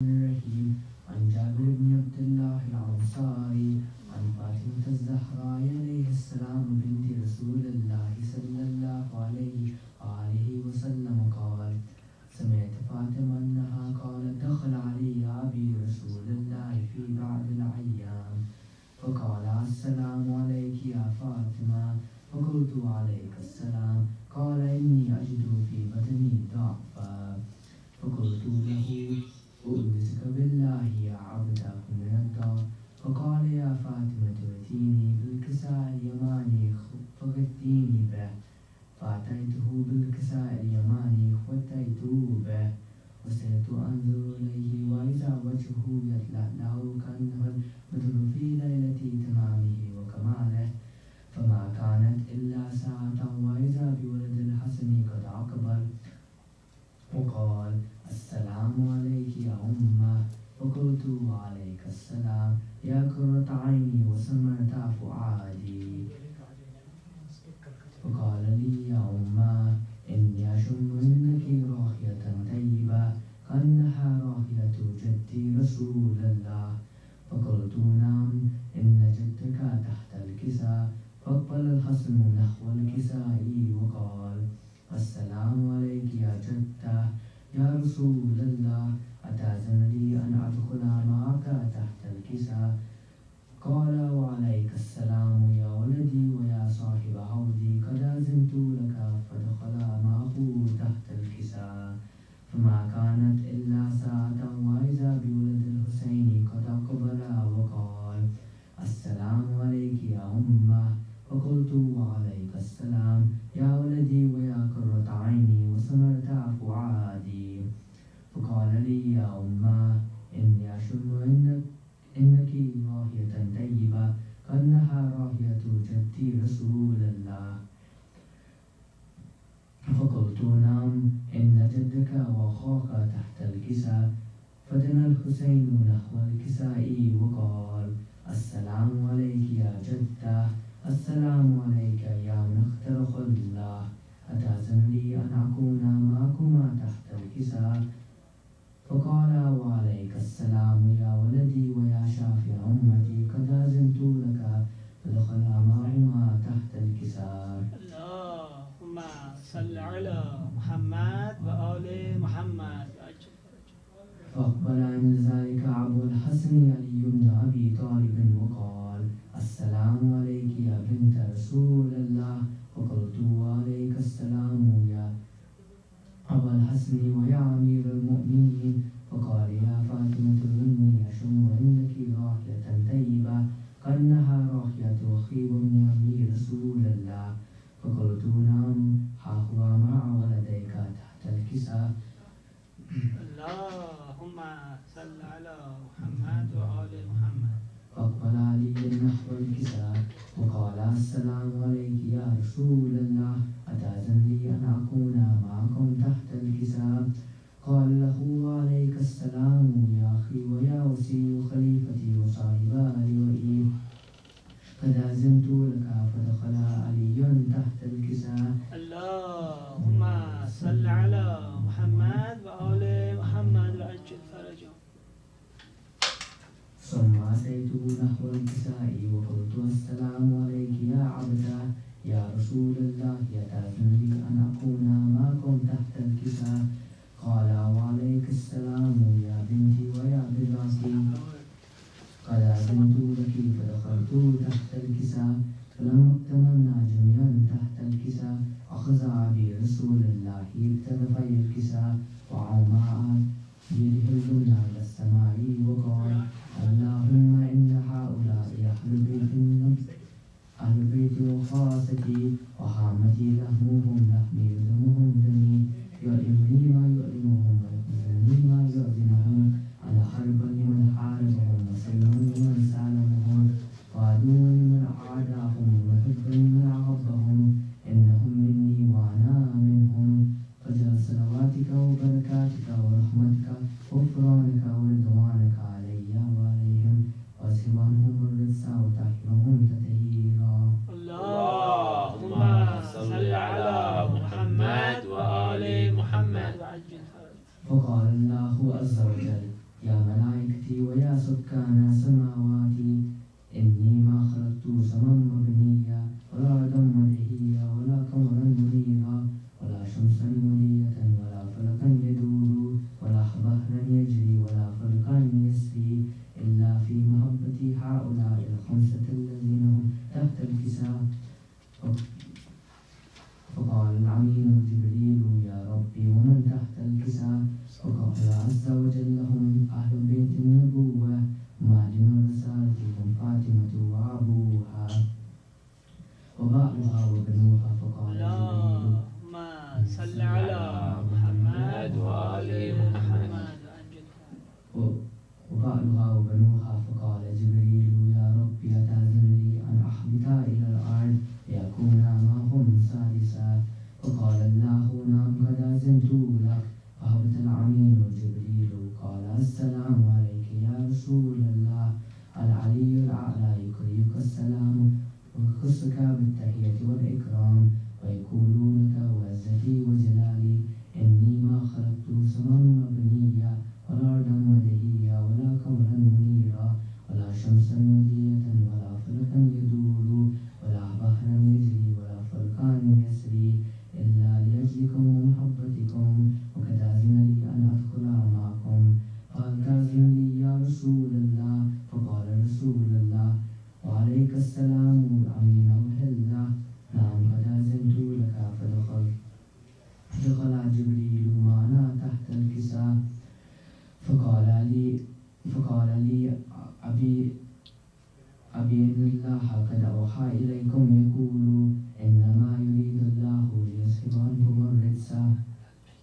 الرحيم عن جابر بن عبد الله الأنصاري عن فاطمة الزهراء عليه السلام بنت رسول الله صلى الله عليه وآله وسلم قال سمعت فاطمة أنها قالت دخل علي أبي رسول الله في بعض الأيام فقال السلام عليك يا فاطمة فقلت عليك السلام قال إني أجد في بطني ضعفا فقلت له أؤنسك بالله يا عبدك من الدار فقال يا فاطمة ائتيني بالكساء اليماني فغثيني به فأتيته بالكساء اليماني فأتيته به وصرت أنظر إليه وإذا وجهه يتلألأ كأنه البدر في ليلة تمامه وكماله فما كانت إلا ساعة وإذا بولد الحسن قد أقبل وقال السلام عليك يا أمه فقلت وعليك السلام يا قرة عيني وسمرة فؤادي فقال لي يا أمه إني أشم منك راحية طيبة كأنها راحية جدي رسول الله فقلت نعم إن جدك تحت الكساء فاقبل الحسن نحو الكساء وقال السلام عليك يا جدة يا رسول الله أتأذن لي أن أدخل معك تحت الكساء قال وعليك السلام يا ولدي ويا صاحب حوضي قد أذنت لك فدخل معه تحت الكساء فما كانت إلا ساعة وإذا بولد الحسين قد أقبل وقال السلام عليك يا أمه فقلت وعليك السلام يا ولدي ويا قرة عيني وسمرة فؤادي فقال لي يا أمه إني أشم إنك راحية طيبة كأنها راحية جدي رسول الله فقلت نعم إن جدك وأخاك تحت الكساء فدنا الحسين نحو الكساء وقال السلام عليك يا جدة السلام عليك يا من اخترق الله أتأذن لي أن أكون معكما تحت الكساء فقال وعليك السلام يا ولدي ويا شافع أمتي قد أذنت لك فدخل معهما تحت الكساء اللهم صل على محمد وآل محمد فأقبل عند ذلك أبو الحسن علي بن أبي طالب وقال السلام عليك يا بنت رسول الله فقلت وعليك السلام يا أبا الحسن ويا أمير المؤمنين فقال يا فاطمة إني أشم عندك راحية طيبة كأنها راحية وخيب بن أمير رسول الله فقلت نعم ها هو مع ولديك تحت الكساء اللهم صل على محمد وآل محمد فأقبل علي نحو الكساء وقال السلام عليك يا رسول الله أتأذن لي أن أكون معكم تحت الكساء قال له وعليك السلام يا أخي ويا وسي خليفتي وصاحب لوئي قد أذنت لك فدخل علي تحت الكساء اللهم صل على محمد وآل محمد وعجل فرجه ثم أتيته نحو الكساء وقلت السلام عليك يا عبده يا رسول الله يتأذن لي أن أكون معكم تحت الكساء قال وعليك السلام يا بنتي ويا بضعتي قد أذنت لك فدخلت تحت الكساء فلما اكتملنا جميعا تحت الكساء أخذ أبي رسول الله بطرفي الكساء وعوما بيده اليمنى على السماء وقال اللهم إن هؤلاء أهل بيت وخاصتي وحامتي لحمهم لحمي ودمهم دمي يؤلمني ما يؤلمهم ويحزنني ما يحزنهم على حرب لمن حاربهم وسلم لمن سالمهم وعدو لمن عاداهم وحب لمن أحبهم إنهم مني وأنا منهم فاجعل صلواتك وبركاتك ورحمتك وغفرانك ورضوانك علي وعليهم واذهب عنهم الرجس وطهرهم تطهيرا اللهم صل على محمد وآل محمد وعجل فرجه فقال الله عز وجل يا سكان السماوات إني ما خلقت سما مبنيا ولا أرضا مدحيا ولا قمرا منيرا ولا شمسا ملية ولا فلكا يدور ولا بحرا يجري ولا فلكا يسري إلا في محبة هؤلاء الخمسة الذين هم تحت الكساء. فقال العميل جبريل يا ربي ومن تحت الكساء؟ فقال عز وجل هم أهل بيت النبوة معدن الرسالة هم فاطمة وأبوها وبعلها وبنوها. فقال جبريل اللهم صل على محمد وآل محمد وبعلها وبنوها. فقال جبريل يا ربي أتأذن لي أن أحبطا إلى الأرض ليكونا معهم سادسا؟ فقال الله نعم قد أذنت لك. فهبط العميل جبريل قال السلام عليك يا رسول الله العلي الأعلى يقرئك السلام ويخصك بالتحية والإكرام ويقول لك وعزتي وجلالي إني ما خلقت سما مبنيا ولا أرضا مدحيا ولا قمرا منيرا ولا شمسا مضية ولا فلكا يدور ولا بحرا يجري ولا فلكا يسري إلا لأجلكم ومحبتكم وقد أذن لي أن أدخل معكم. قال تأذن لي يا رسول الله؟ فقال رسول الله وعليك السلام الأمين وهلا. نعم قد أذنت لك. فدخل جبريل معنا تحت الكساء. فقال لي أبي إن الله قد أوحى إليكم يقول إنما يريد الله ليذهب عنكم الرجس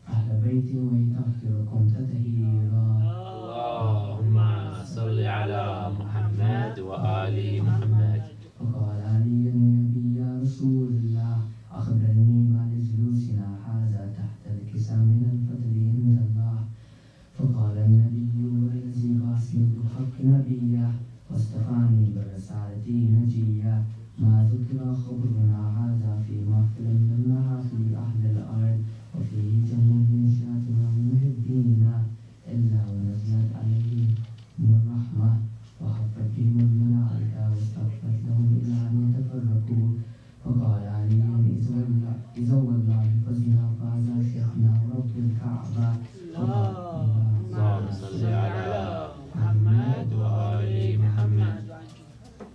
أهل بيت ويطهركم تطهيرا. اللهم صل على محمد وآل محمد. فقال علي النبي يا رسول الله أخبرني ما لجلوسنا هذا تحت الكساء من الفضل عند الله. فقال النبي والذي بعثني بالحق نبيا واصطفاني برسالة نجيا ما ذكر خبرنا هذا في محفل من محافل أهل الأرض وفيه جم من شاتنا ومحبينا إلا ونزلت عليهم الرحمة وحفت بهم الملائكة واستغفرت لهم إلى أن يتفرقوا. فقال علي إذا والله فزنا فهذا شيخنا ورب الكعبة. اللهم صل على محمد وآل محمد.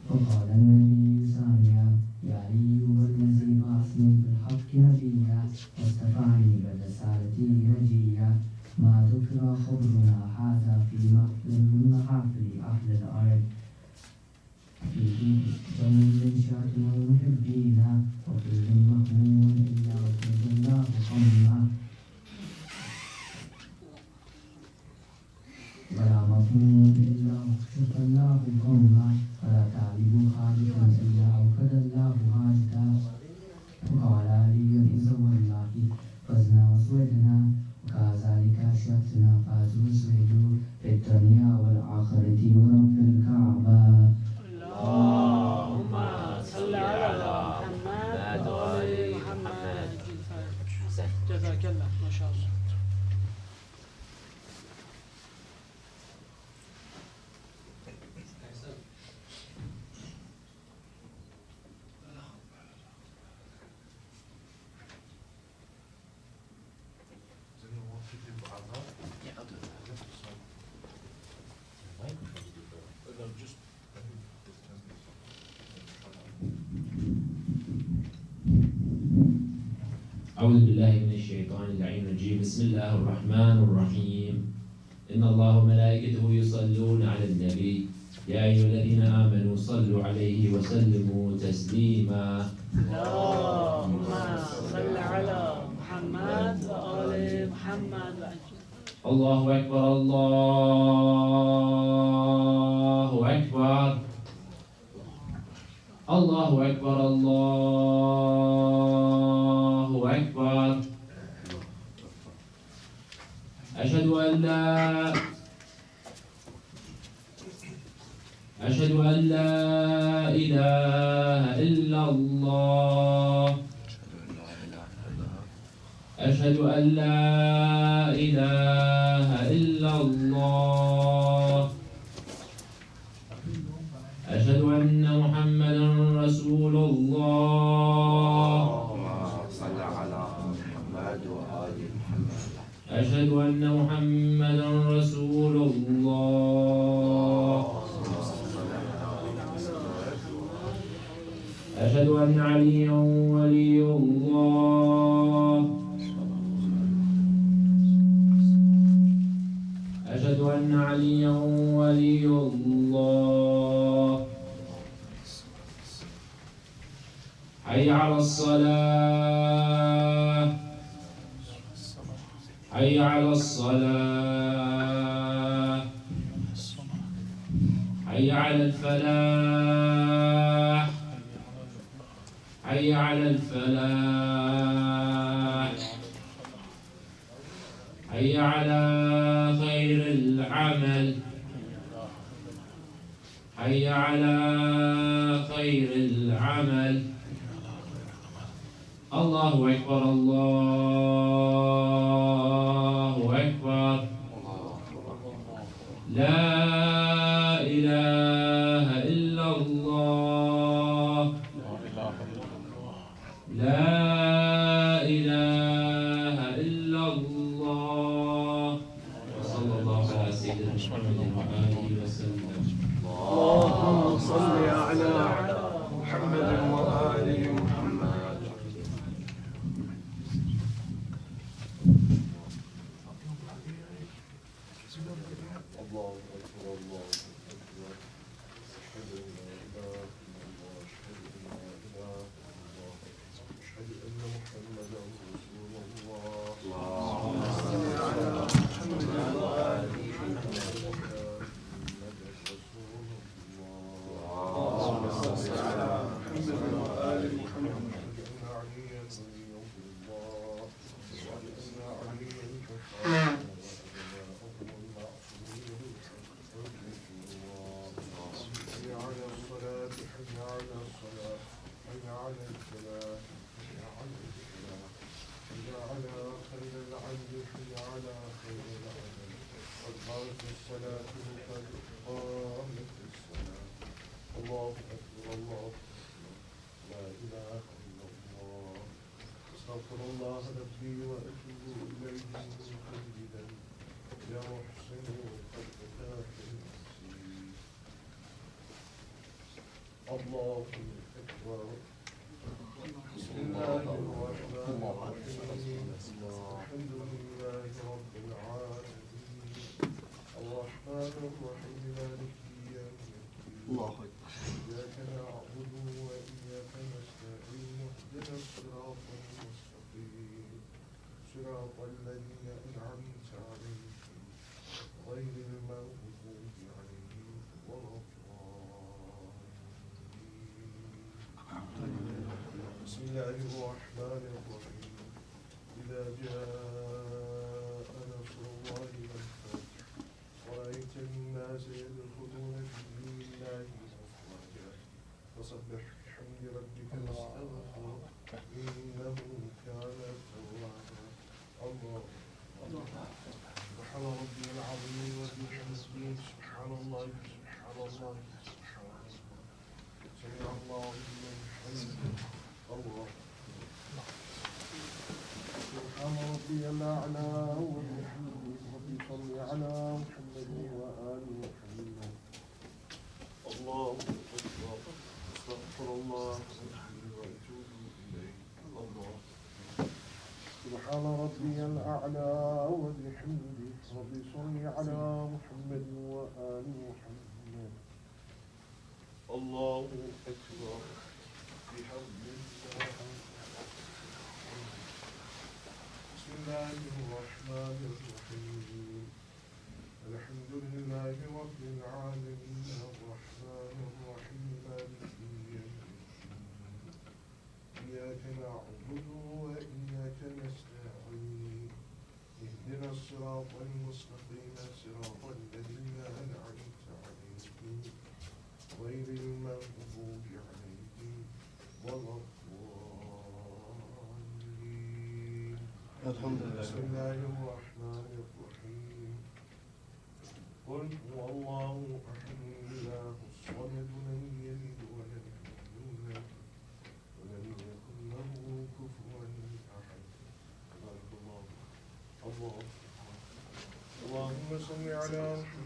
فقال النبي ثانيا يا علي والذي بعثني بالحق نبيا واصطفاني بالرسالة نجيا ما ذكر خبرنا هذا في محفل من محافل أهل الأرض فيه جم من شاتنا ومحبينا وفيهم مهموم إلا وفيه الله قوما ولا مظلوم إلا وكشف الله غمّا ولا تعلم حاجة إلا وكد الله حاجتا. وقال علي إذا والله فزنا وسودنا وكذلك أشرتنا فازوا وسودوا في الدنيا والآخرة ورب الكعبة. اللهم صل على محمد وآل محمد. جزاك الله ما شاء الله. أعوذ بالله من الشيطان اللعين الرجيم. بسم الله الرحمن الرحيم. إن الله وملائكته يصلون على النبي يا أيها الذين آمنوا صلوا عليه وسلموا تسليما. اللهم صل على محمد وآل محمد. الله أكبر الله أكبر الله أكبر الله أكبر. أشهد أن لا إله إلا الله. أشهد أن لا إله إلا الله. الله. أشهد أن عليا ولي الله. أشهد أن عليا ولي الله. حي على الصلاة. حي على الصلاة. حي على الفلاح. حي على الفلاح. حي على خير العمل. حي على خير العمل. الله أكبر الله أكبر. لا إله إلا الله. لا إله إلا الله. وصلى الله على سيدنا محمد وآله وسلم. اللهم صل على محمد وآل محمد. الله أكبر الله أكبر. أشهد أن لا إله إلا الله. أشهد أن لا إله إلا الله. أشهد أن محمدا رسول الله. اللهم صل على محمد وآل محمد. محمد رسول الله. اللهم صل على محمد وآل محمد. أشهد أن عليا ولي الله. أشهد أن عليا كفار. الله أكبر الله. لا إله إلا الله. أستغفر الله ربي وأتوب إليه مجددا يا محسن قد أتاك نفسي. الله أكبر. بسم الله الرحمن الرحيم. الحمد لله رب العالمين الرحمن الرحيم مالك يوم الدين. إياك نعبد وإياك نستعين. اهدنا الصراط المستقيم صراط الذين أنعمت عليهم غير المغضوب عليهم ولا الضالين. بسم الله الرحمن الرحيم. إذا جاء نصر الله والفتح ورأيت الناس يدخلون في دين الله أفواجا فسبح بحمد ربك واستغفره إنه كان توابا. الله سبحان ربي العظيم وبحمده. سبحان الله سبحان الله سبحان الله. سمع الله لمن حمده. الله سبحان ربي الأعلى وبحمده. ربي صل على محمد وآل محمد. الله أكبر. أستغفر الله وأتوب إليه. الله سبحان ربي الأعلى وبحمده. ربي صل على محمد وآل محمد. الله أكبر. بحمد الله. بسم الله الرحمن الرحيم. الحمد لله رب العالمين الرحمن الرحيم مالك يوم الدين. إياك نعبد وإياك نستعين. اهدنا الصراط المستقيم صراط الذين أنعمت عليهم غير المغضوب عليهم ولا الضالين. الحمد لله. بسم الله الرحمن الرحيم. قل هو الله أحد الله الصمد لم يلد ولم يولد ولم يكن له كفوا أحد. بارك الله. الله اللهم صل على محمد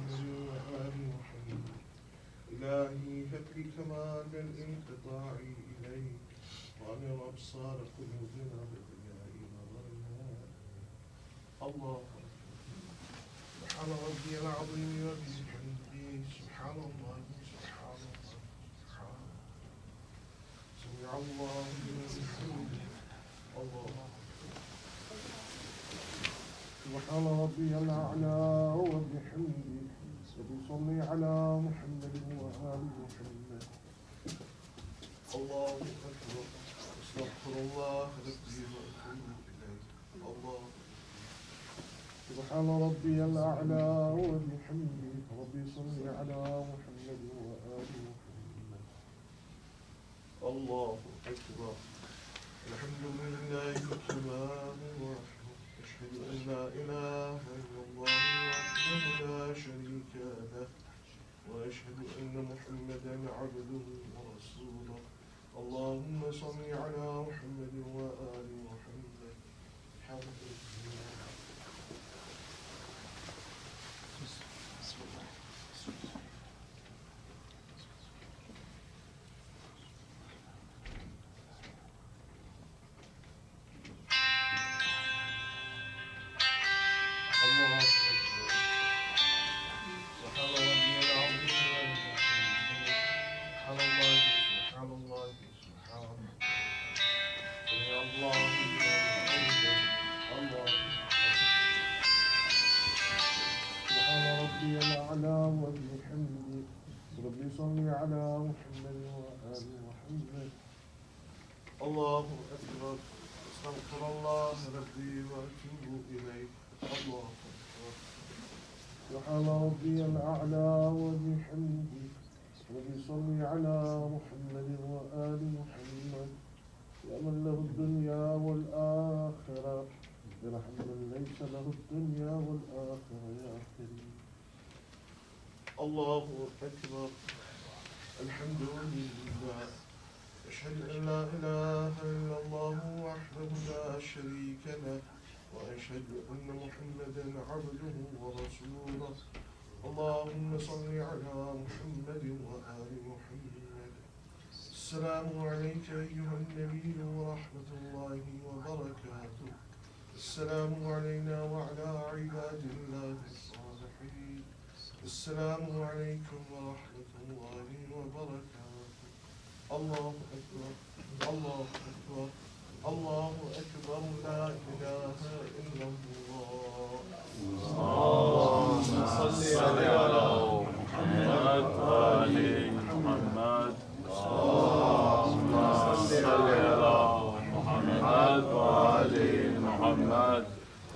إلهي هب لي كمال الانقطاع إليك وأنر أبصار قلوبنا بضياء نظرنا. الله سبحان ربي العظيم وبحمده سبحان الله سبحان الله سبحان الله سمع الله لمن حمده. الله سبحان ربي الأعلى وبحمده وبصلي على محمد وآل محمد. الله أكبر أستغفر الله ربي وأتوب إليه. الله سبحان ربي الأعلى وبحمده ربي صل على محمد وآل محمد. الله أكبر الحمد لله تمام وحده أشهد أن لا إله إلا الله وحده لا شريك له وأشهد أن محمدا عبده ورسوله. اللهم صل على محمد وآل محمد. الحمد لله. الله أكبر أستغفر الله ربي وأتوب إليه. الله أكبر سبحان ربي الأعلى وبحمده ربي صل على محمد وآل محمد. يا من له الدنيا والآخرة برحم من ليس له الدنيا والآخرة يا كريم. الله أكبر الحمد لله أشهد أن لا إله إلا الله وحده لا شريك له وأشهد أن محمدا عبده ورسوله. اللهم صل على محمد وآل محمد. السلام عليك أيها النبي ورحمة الله وبركاته. السلام علينا وعلى عباد الله الصالحين. السلام عليكم ورحمة الله وبركاته. الله أكبر الله أكبر الله أكبر لا إله إلا الله. اللهم صل على محمد وآل محمد. اللهم صل على محمد وآل محمد.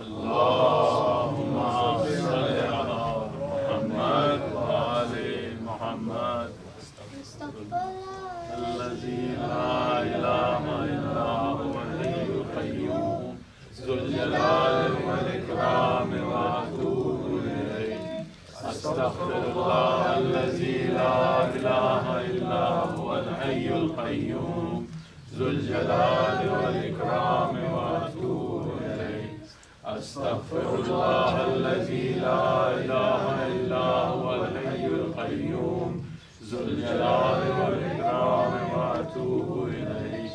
اللهم صل على محمد وآل محمد. الذي لا إله إلا هو الحي القيوم ذو الجلال والإكرام وأتوب إليه. أستغفر الله الذي لا إله إلا هو الحي القيوم ذو الجلال والإكرام وأتوب إليه. أستغفر الله الذي لا إله إلا هو الحي القيوم ذو الجلال والإكرام وأتوب إليه.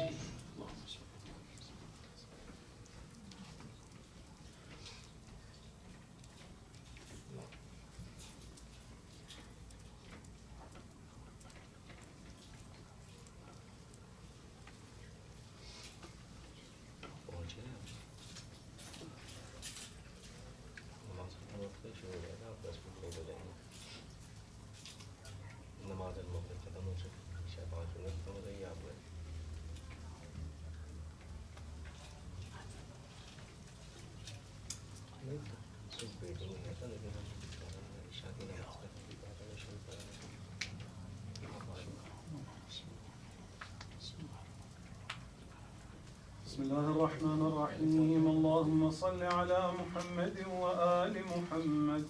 بسم الله الرحمن الرحيم. اللهم صل على محمد وآل محمد.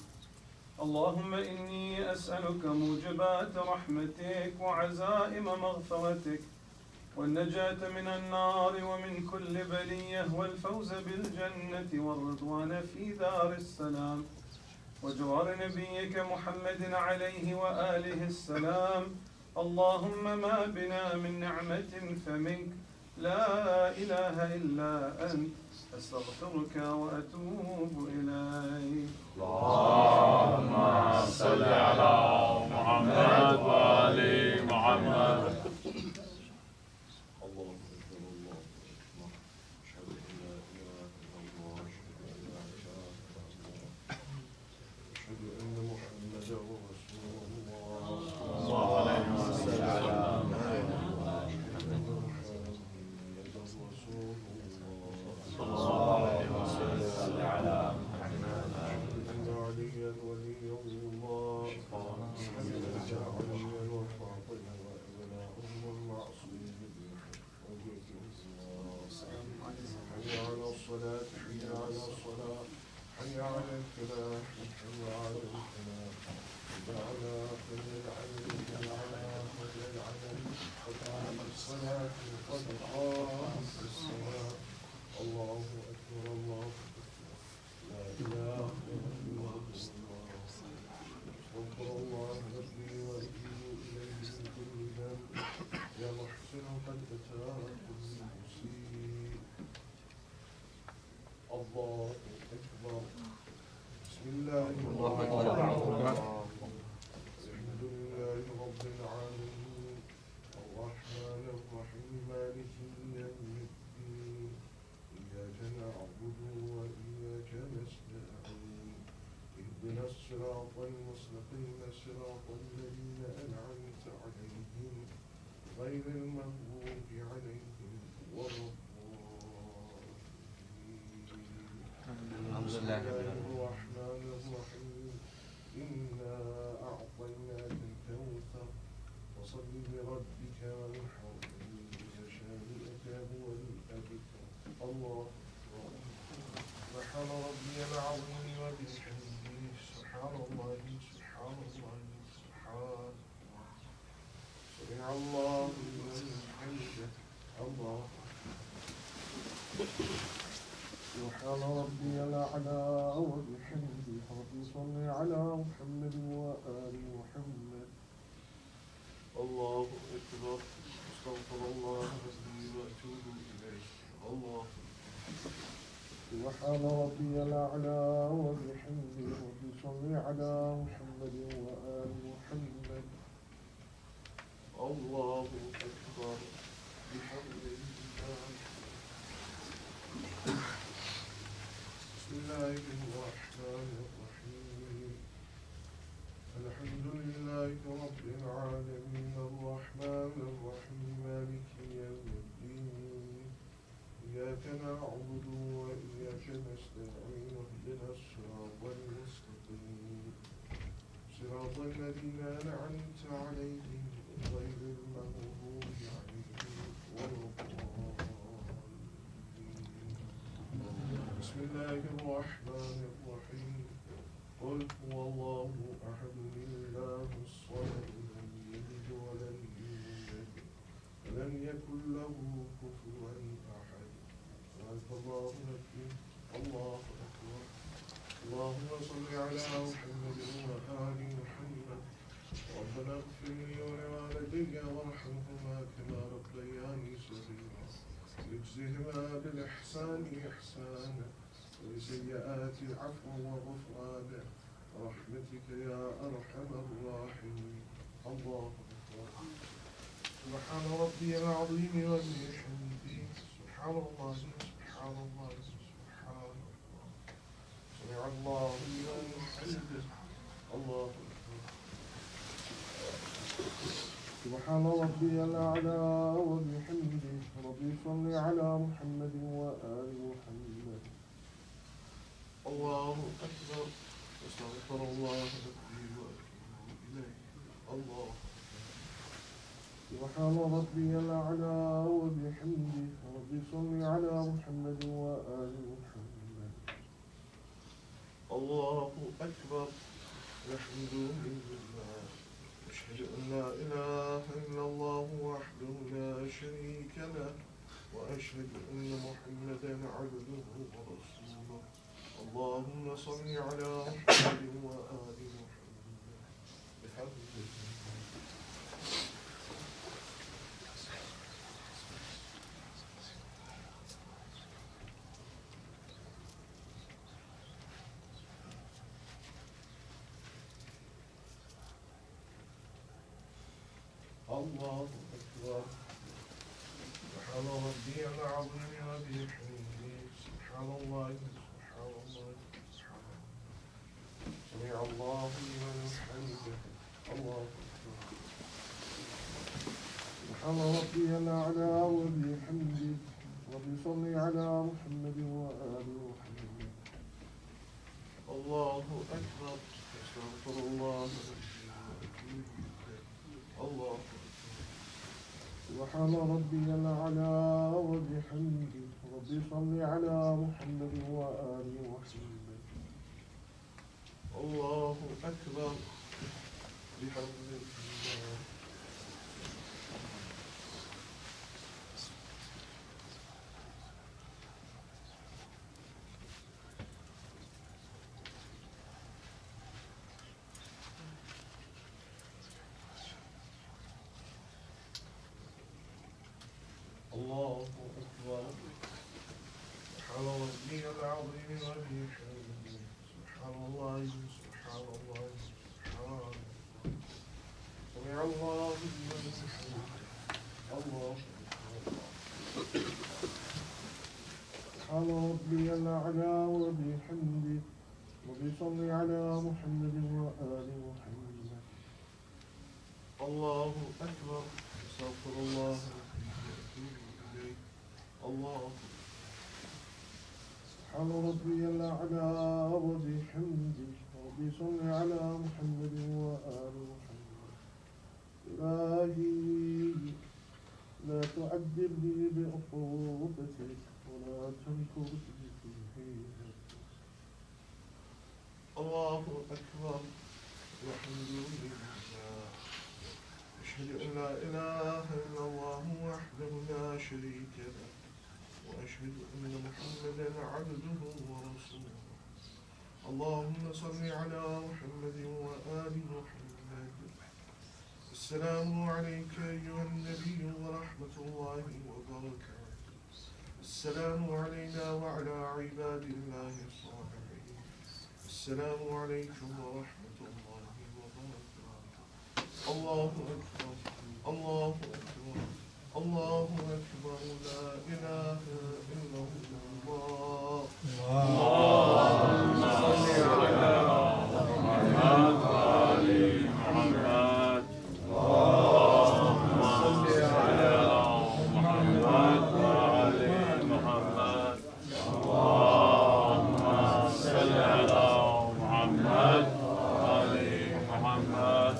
اللهم إني أسألك موجبات رحمتك وعزائم مغفرتك والنجاة من النار ومن كل بلية والفوز بالجنة والرضوان في دار السلام. وجوار نبيك محمد عليه وآله السلام. اللهم ما بنا من نعمة فمنك، لا إله إلا أنت، أستغفرك وأتوب إليك. اللهم صل على محمد وآل محمد. الله أكبر الله أكبر. أشهد أن لا إله إلا الله أشهد أن محمدا رسول الله صلى الله عليه وسلم. صلى الله عليه وسلم على محمد. أن عليا ولي الله أن عليا وفاطمة وأبناؤهم المعصومين حي على الصلاة حي على الصلاة حي على الفلاح حي على الفلاح حي على كل العمل حي على كل العمل قد قامت الصلاة قد قامت الصلاة. الله أكبر الله أكبر. لا إله إلا الله. استغفر الله ربي وأتوب إليه من كل ذنب. يا محسن قد أتاك المسيء. الله أكبر. بسم الله الرحمن الرحيم. الحمد لله رب العالمين الرحمن الرحيم مالك يوم الدين. إياك نعبد وإياك نستعين. اهدنا الصراط المستقيم صراط الذين أنعمت عليهم غير المغضوب عليهم ولا بسم الله الرحمن الرحيم. إنا أعطيناك الكوثر فصل لربك وانحر إن شانئك هو الأبتر. الله سبحان ربي العظيم وبحمده سبحان الله سبحان الله سبحان الله. سمع الله لمن حمده. الله سبحان ربي الأعلى وبحمده. رب صل على محمد وآل محمد. الله أكبر. أستغفر الله ربي وأتوب إليه. الله سبحان ربي الأعلى وبحمده. رب صل على محمد وآل محمد. الله أكبر. بحمد الله. بسم الله الرحمن الرحيم. الحمد لله رب العالمين الرحمن الرحيم مالك يوم الدين. إياك نعبد وإياك نستعين اهدنا الصراط المستقيم صراط الذين أنعمت عليهم غير المغضوب عليهم ولا الضالين. بسم الله الرحمن الرحيم. قل هو الله أحد الله الصمد لم يلد ولم يولد ولم يكن له كفوا أحد. سبحانك اللهم وبحمدك. الله أكبر. اللهم صل على محمد وآل محمد. ربنا اغفر لي ولوالدي وارحمهما كما ربياني صغيرا. اجزهما بالإحسان إحسانا ولسيئات العفو وغفران برحمتك يا أرحم الراحمين. الله أكبر. سبحان ربي العظيم وبحمده سبحان الله سبحان الله سبحان الله. سمع الله لمن حمده. الله أكبر. سبحان ربي الأعلى وبحمده. ربي صل على محمد وآل محمد. الله أكبر. أستغفر الله ربي وأتوب إليه. الله سبحان ربي الأعلى وبحمده. ربي صل على محمد وآل محمد. الله أكبر. الحمد لله. أشهد أن لا إله إلا الله وحده لا شريك له وأشهد أن محمدا عبده ورسوله. الله اللهم صل على محمد وآل محمد بحمدك. الله أكبر. سبحان ربي العظيم وبحمده. سبحان الله سبحان الله سبحان الله. سمع الله لمن حمده. الله أكبر. سبحان ربي الأعلى وبحمده. رب صل على محمد وآل محمد. الله أكبر. أستغفر الله. الله سبحان ربي الأعلى وبحمده. رب صل على محمد وآل محمد. الله أكبر بحمد الله. الله أكبر. سبحان ربي العظيم وبحمده. سبحان الله سبحان الله سبحان الله. سمع الله لمن حمده. الله أكبر. سبحان ربي الأعلى وبحمده. رب صل على محمد وآل محمد. الله أكبر. أستغفر الله. الله سبحان ربي الأعلى وبحمده. رب صل على محمد وآل محمد. إلهي لا تعذبني بعقوبتك ولا تمكرني في هيبتك. الله أكبر. والحمد لله. أشهد أن لا إله إلا الله وحده لا شريك له. وأشهد أن محمدا عبده ورسوله. اللهم صل على محمد وآل محمد. السلام عليك أيها النبي ورحمة الله وبركاته. السلام علينا وعلى عباد الله الصالحين. السلام عليكم ورحمة الله وبركاته. الله أكبر. الله أكبر. الله أكبر. لا إله إلا الله. اللهم صل على محمد وآل محمد. اللهم صل على محمد وآل محمد. اللهم صل على محمد وآل محمد.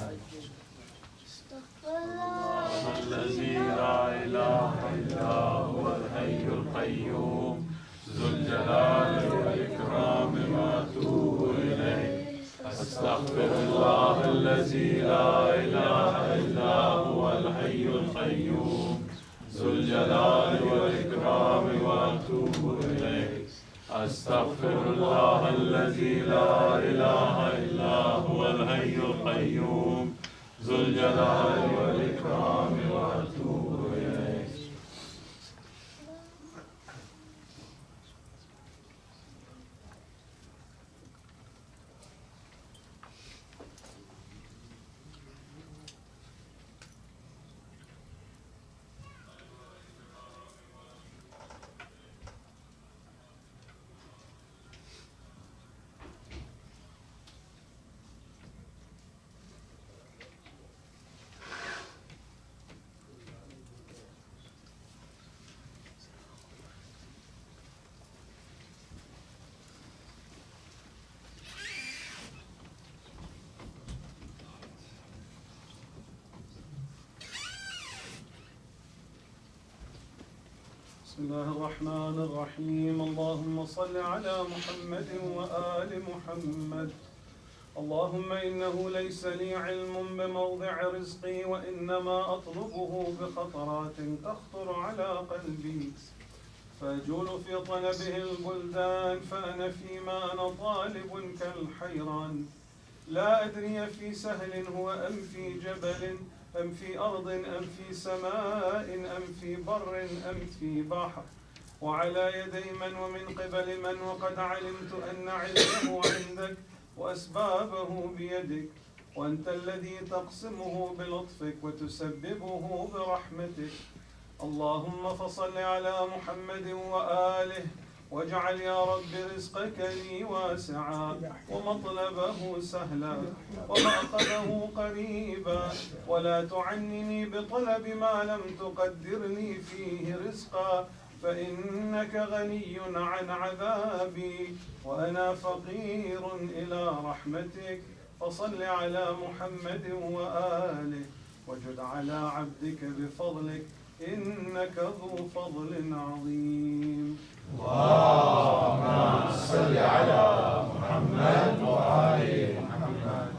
الذي لا إله إلا هو الحي القيوم ذو الجلال والإكرام وأتوب إليه. أستغفر الله الذي لا إله إلا هو الحي القيوم ذو الجلال والإكرام وأتوب إليه. أستغفر الله الذي لا إله إلا هو الحي القيوم ذو الجلال والإكرام وأتوب إليه. بسم الله الرحمن الرحيم. اللهم صل على محمد وآل محمد. اللهم إنه ليس لي علم بموضع رزقي وإنما أطلبه بخطرات تخطر على قلبي، فأجول في طلبه البلدان، فأنا فيما أنا طالب كالحيران، لا أدري في سهل هو أم في جبل، أم في أرض أم في سماء، أم في بر أم في بحر، وعلى يدي من ومن قبل من، وقد علمت أن علمه عندك وأسبابه بيدك، وأنت الذي تقسمه بلطفك وتسببه برحمتك. اللهم فصل على محمد وآله، واجعل يا رب رزقك لي واسعا، ومطلبه سهلا، ومأخذه قريبا، ولا تعنني بطلب ما لم تقدر لي فيه رزقا، فإنك غني عن عذابي، وأنا فقير إلى رحمتك. فصل على محمد وآله، وجد على عبدك بفضلك، إنك ذو فضل عظيم. اللهم صل على محمد وآل محمد.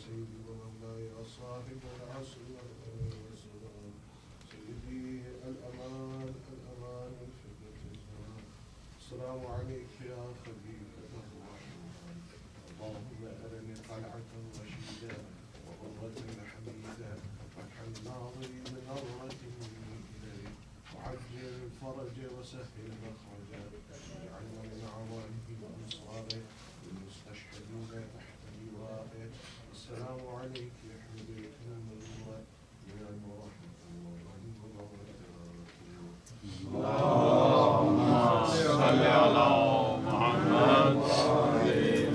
سيدي ومولاي صاحب العصر والسلام، سيدي الأمان الأمان الفتنة الزمان. السلام عليك يا خليفة الرحمن، اللهم أرني قلعة رشيدة وغرة حميدة، فتحا ناظري بنظرة مني إليك، وعجل الفرج وسهل مخرجا، واجعلنا من عوانه وأنصاره والمستشهدين تحت لوائه. السلام عليك يا حمدك من الله ورحمة الله وبركاته. اللهم صل على محمد وآل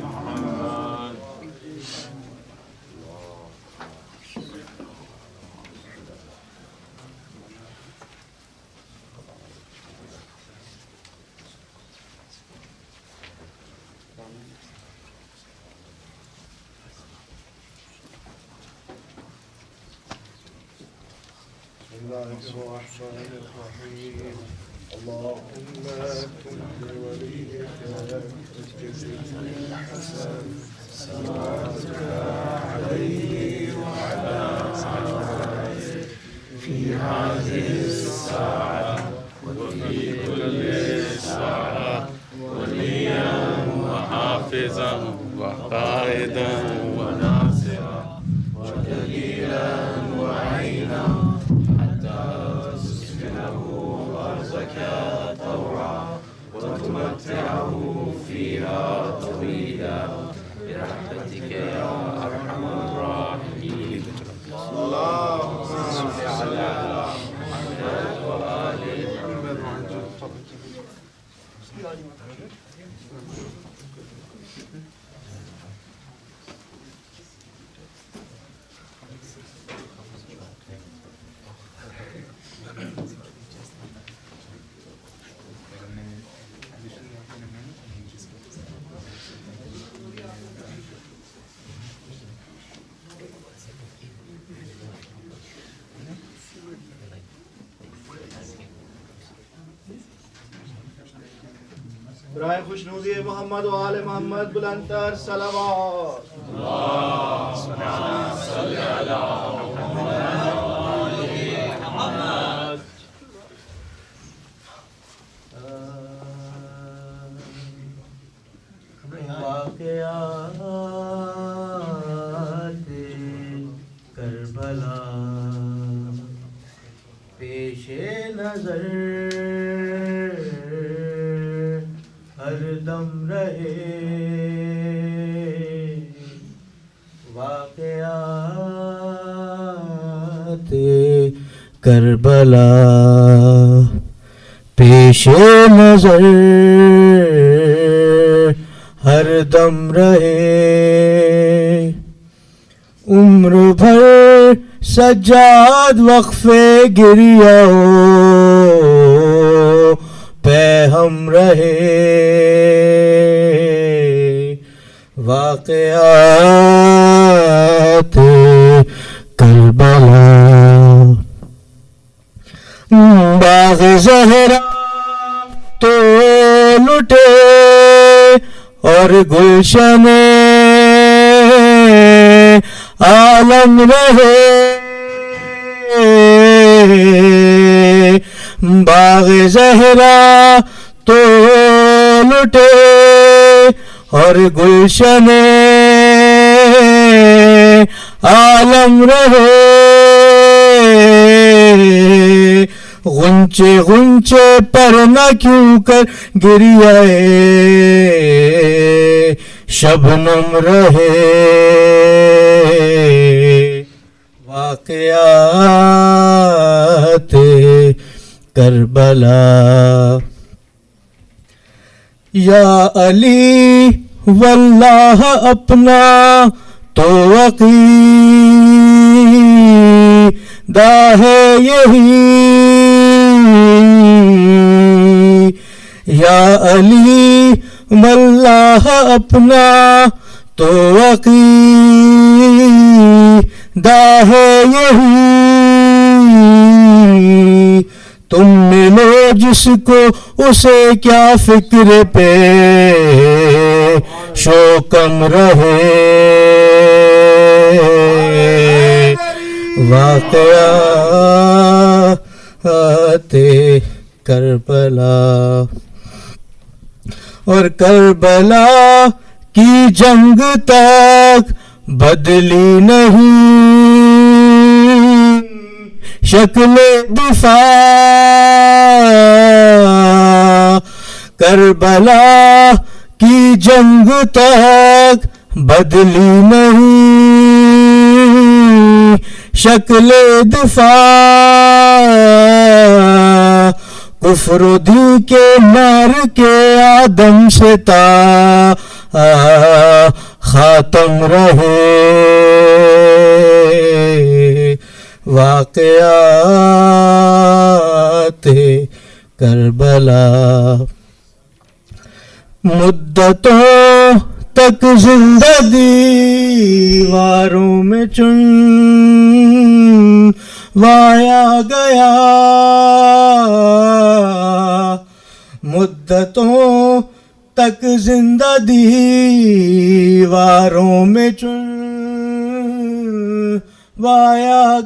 محمد. بسم الله الرحمن الرحيم. اللهم كن لوليك الكريم الحسن صلواتك عليه وعلى آله في هذه الساعة وفي كل ساعة، وليا وحافظا وقائدا وناصرا ودليلا وعينا، حتى تسكنه أرضك طوعا وتمتعه فيها طويلا، برحمتك يا أرحم الراحمين. اللهم صل على محمد وآل محمد. برائے خوشنودی محمد و آل محمد بلندتر صلوات. اللهم صل على محمد وآل محمد. واقعات کربلا پیش نظر ہر دم رہے، واقعات کربلا پیش نظر ہر دم رہے، عمر بھر سجاد وقفے گریہ پہ ہم رہے، واقعات کربلا باغ زہرا تو لٹے اور گلشن عالم رہے، باغ زہرا تو لٹے اور گلشن عالم رہے، غنچے غنچے پر نہ کیوں کر گریہ شبنم رہے، واقعات کربلا یا علی واللہ اپنا تو عقیدہ ہے یہی، یا علی واللہ اپنا تو عقیدہ ہے یہی، تم ملو جس کو اسے کیا فکر پہ شوکم رہے، واقعات کربلا اور کربلا کی جنگ تک بدلی نہیں شکل دفاع، کربلا کی جنگ تک بدلی نہیں شکل دفاع، کفر و دین کے مار کے آدم سے تا خاتم رہے، واقعات کربلا مدتوں تک زندہ دیواروں میں چنوایا گیا، مدتوں تک زندہ دیواروں میں چنوایا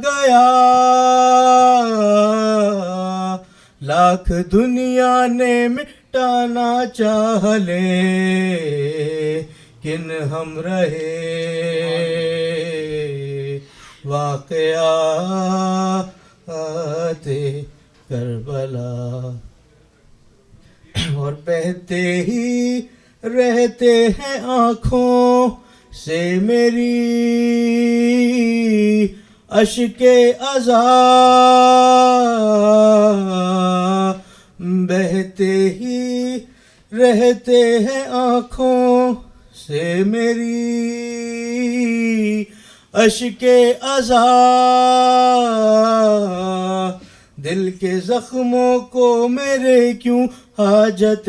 گیا، لاکھ دنیا نے مٹانا چاہ لیکن ہم رہے، واقعات کربلا اور بہتے ہی رہتے ہیں آنکھوں سے میری اشک عذاب، بہتے ہی رہتے ہیں آنکھوں سے میری اشک عذاب، دل کے زخموں کو میرے کیوں حاجت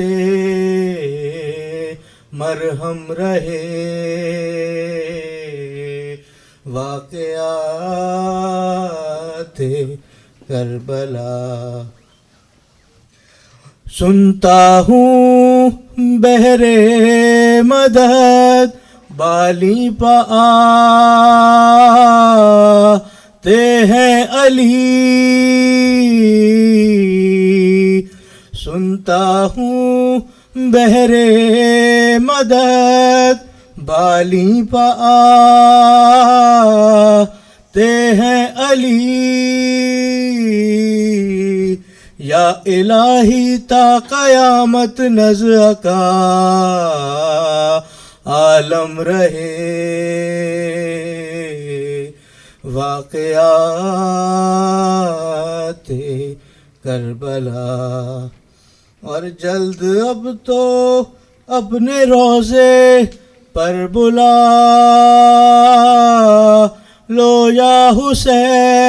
مرہم رہے، واقعات کربلا سنتا ہوں بہرے مدد بالی پا آتے ہیں علی، سنتا ہوں بہرے مدد بالی پا آتے ہیں علی، یا الہی تا قیامت نزع کا عالم رہے، واقعات کربلا اور جلد اب تو اپنے روزے پر بلا لو یا حسین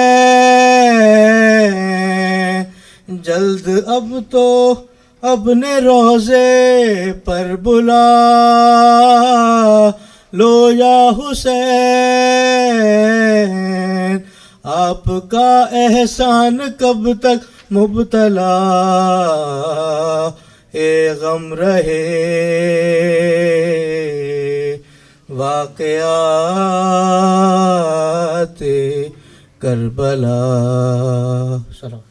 جلد اب تو اپنے روزے پر بلا لو یا حسین آپ کا احسان کب تک مبتلا اے غم رہے واقعات کربلا سلام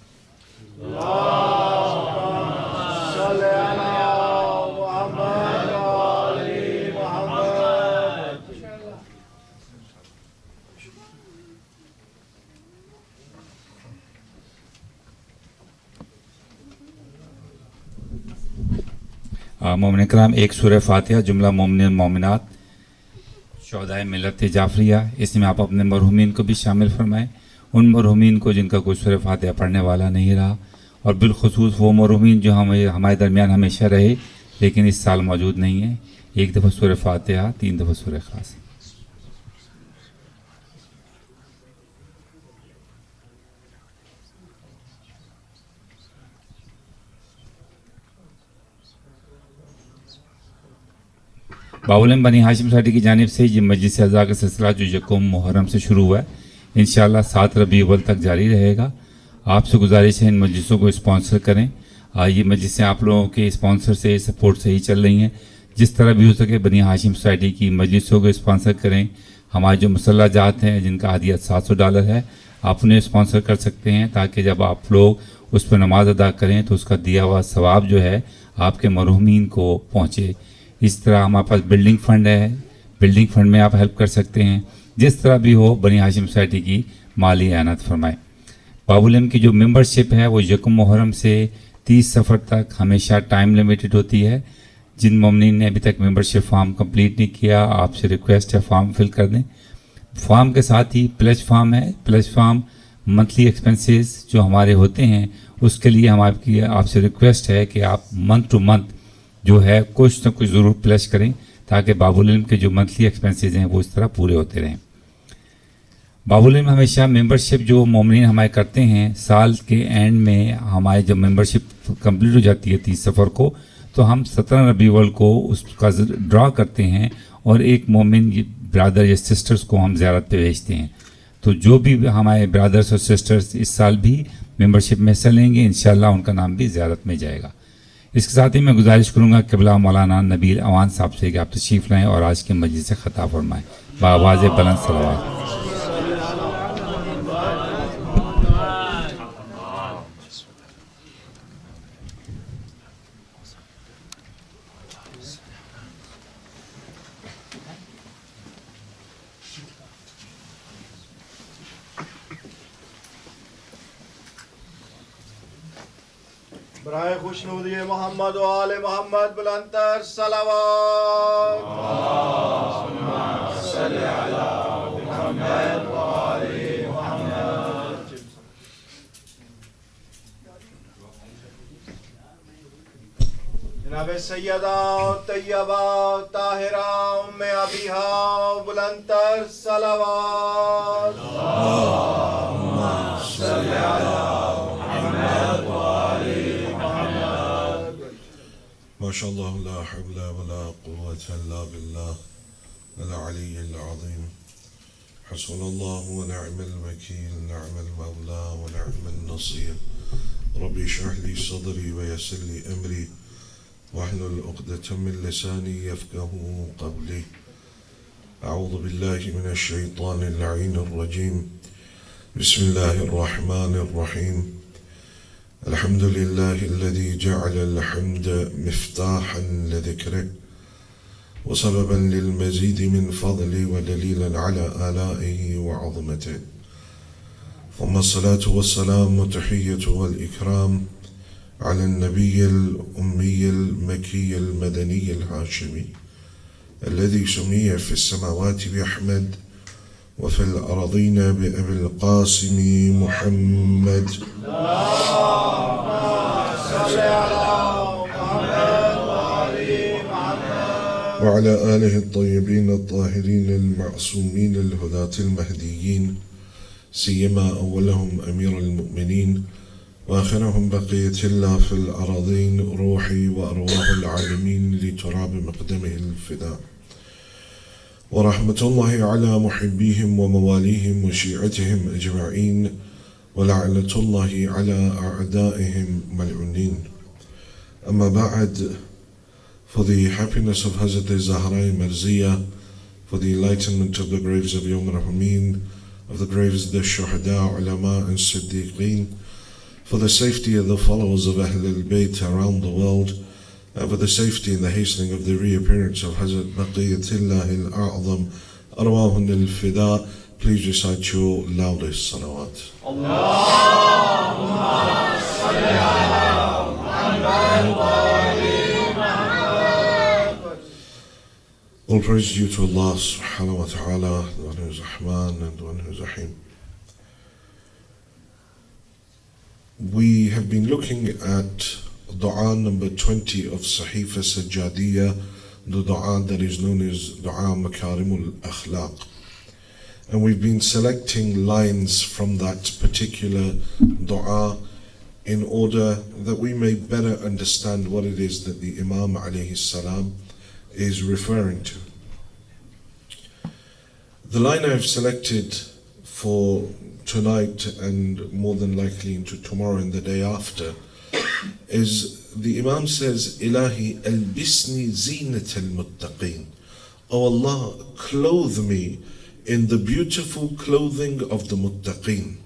مومن کرام ایک سورہ فاتحہ جملہ مومن مومنات شہدائے ملت جعفریہ، اس میں آپ اپنے مرحومین کو بھی شامل فرمائیں، ان مرحومین کو جن کا کوئی سورہ فاتحہ پڑھنے والا نہیں رہا، اور بالخصوص وہ مرحومین جو ہمارے درمیان ہمیشہ رہے لیکن اس سال موجود نہیں ہیں، ایک دفعہ سورہ فاتحہ، 3 دفعہ سورہ اخلاص۔ باب العلم بنی ہاشم سوسائٹی کی جانب سے یہ مجلس اعزاز کا سلسلہ جو یکم محرم سے شروع ہوا ہے انشاءاللہ 7 ربیع الاول تک جاری رہے گا۔ آپ سے گزارش ہے ان مجلسوں کو اسپانسر کریں، یہ مجلسیں آپ لوگوں کے اسپانسر سے سپورٹ سے ہی چل رہی ہیں، جس طرح بھی ہو سکے بنی ہاشم سوسائٹی کی مجلسوں کو اسپانسر کریں۔ ہمارے جو مسلح جات ہیں جن کا ہدیہ $700 ہے، آپ انہیں اسپانسر کر سکتے ہیں تاکہ جب آپ لوگ اس پہ نماز ادا کریں تو اس کا دیا ہوا ثواب جو ہے آپ کے مرحومین کو پہنچے۔ اس طرح ہمارے پاس بلڈنگ فنڈ ہے، بلڈنگ فنڈ میں آپ ہیلپ کر سکتے ہیں، جس طرح بھی ہو بنی ہاشم سوسائٹی کی مالی اعانت فرمائیں۔ باب العلم کی جو ممبرشپ ہے وہ یکم محرم سے 30 صفر تک ہمیشہ ٹائم لمیٹڈ ہوتی ہے۔ جن مومنین نے ابھی تک ممبرشپ فارم کمپلیٹ نہیں کیا آپ سے ریکویسٹ ہے فارم فل کر دیں۔ فارم کے ساتھ ہی پلج فارم ہے، پلج فارم منتھلی ایکسپنسز جو ہمارے ہوتے ہیں اس کے لیے آپ سے ریکویسٹ ہے کہ آپ منتھ ٹو منتھ جو ہے کچھ نہ کچھ ضرور پلش کریں تاکہ باب العلم کے جو منتھلی ایکسپنسز ہیں وہ اس طرح پورے ہوتے رہیں۔ باب العلم ہمیشہ ممبرشپ جو مومنین ہمارے کرتے ہیں سال کے اینڈ میں ہماری جب ممبرشپ کمپلیٹ ہو جاتی ہے 30 صفر کو تو ہم 17 ربیع الاول کو اس کا ڈرا کرتے ہیں اور ایک مومن برادر یا سسٹرز کو ہم زیارت پہ بھیجتے ہیں۔ تو جو بھی ہمارے برادرز اور سسٹرز اس سال بھی ممبرشپ میں حصہ لیں گے انشاءاللہ ان کا نام بھی زیارت میں جائے گا۔ اس کے ساتھ ہی میں گزارش کروں گا قبلہ مولانا نبیل اوان صاحب سے کہ آپ تشریف لائیں اور آج کے مجلس سے خطاب فرمائیں بآواز بلند صلوات۔ برائے خوشنودی محمد و آل محمد بلندتر صلوات۔ صلی علی محمد و آل محمد۔ جناب سیدہ طیبہ طاہرہ ام ابیہا بلندتر صلوات۔ صلی علی محمد و آل ما شاء الله لا حول ولا قوة إلا بالله العلي العظيم حسبنا الله ونعم الوكيل نعم المولى ونعم النصير ربي اشرح لي صدري ويسر لي أمري واحلل عقدة من لساني يفقهوا قولي أعوذ بالله من الشيطان اللعين الرجيم بسم الله الرحمن الرحيم الحمد لله الذي جعل الحمد مفتاحا لذكره وسببا للمزيد من فضله ودليلا على آلائه وعظمته ثم الصلاة والسلام والتحية والإكرام على النبي الأمي المكي المدني الهاشمي الذي سمي في السماوات بأحمد وفي الأرضين بأبي القاسم محمد وعلى آله الطيبين الطاهرين المعصومين الهداة المهديين، سيما أولهم أمير المؤمنين وآخرهم بقية الله في الأراضين، روحي وأرواح العالمين لتراب مقدمه الفداء، ورحمة الله على محبيهم ومواليهم وشيعتهم أجمعين، ولعنة الله على أعدائهم ملعونين. أما بعد, for the happiness of Hazrat Zahra Marziya, for the enlightenment of the graves of Yawm Rahmeen, of the graves of the Shuhada, Ulama and Siddiqeen, for the safety of the followers of Ahl al-Bayt around the world, and for the safety and the hastening of the reappearance of Hazrat Baqiyatullah al-A'zam, Arwahun al-Fida, please recite your loudest salawat. Allahumma salli ala Muhammad wa ali Muhammad. All praise due to Allah subhanahu wa ta'ala, the one who is Rahman and the one who is Rahim. We have been looking at Dua number 20 of Sahifa Sajjadiyya, the Dua that is known as Dua Makarimul Akhlaq. And we've been selecting lines from that particular Dua in order that we may better understand what it is that the Imam alayhi salam is referring to. The line I've selected for tonight and more than likely into tomorrow and the day after is the Imam says, Ilahi albisni zinat al-muttaqeen. Oh Allah, clothe me in the beautiful clothing of the muttaqeen.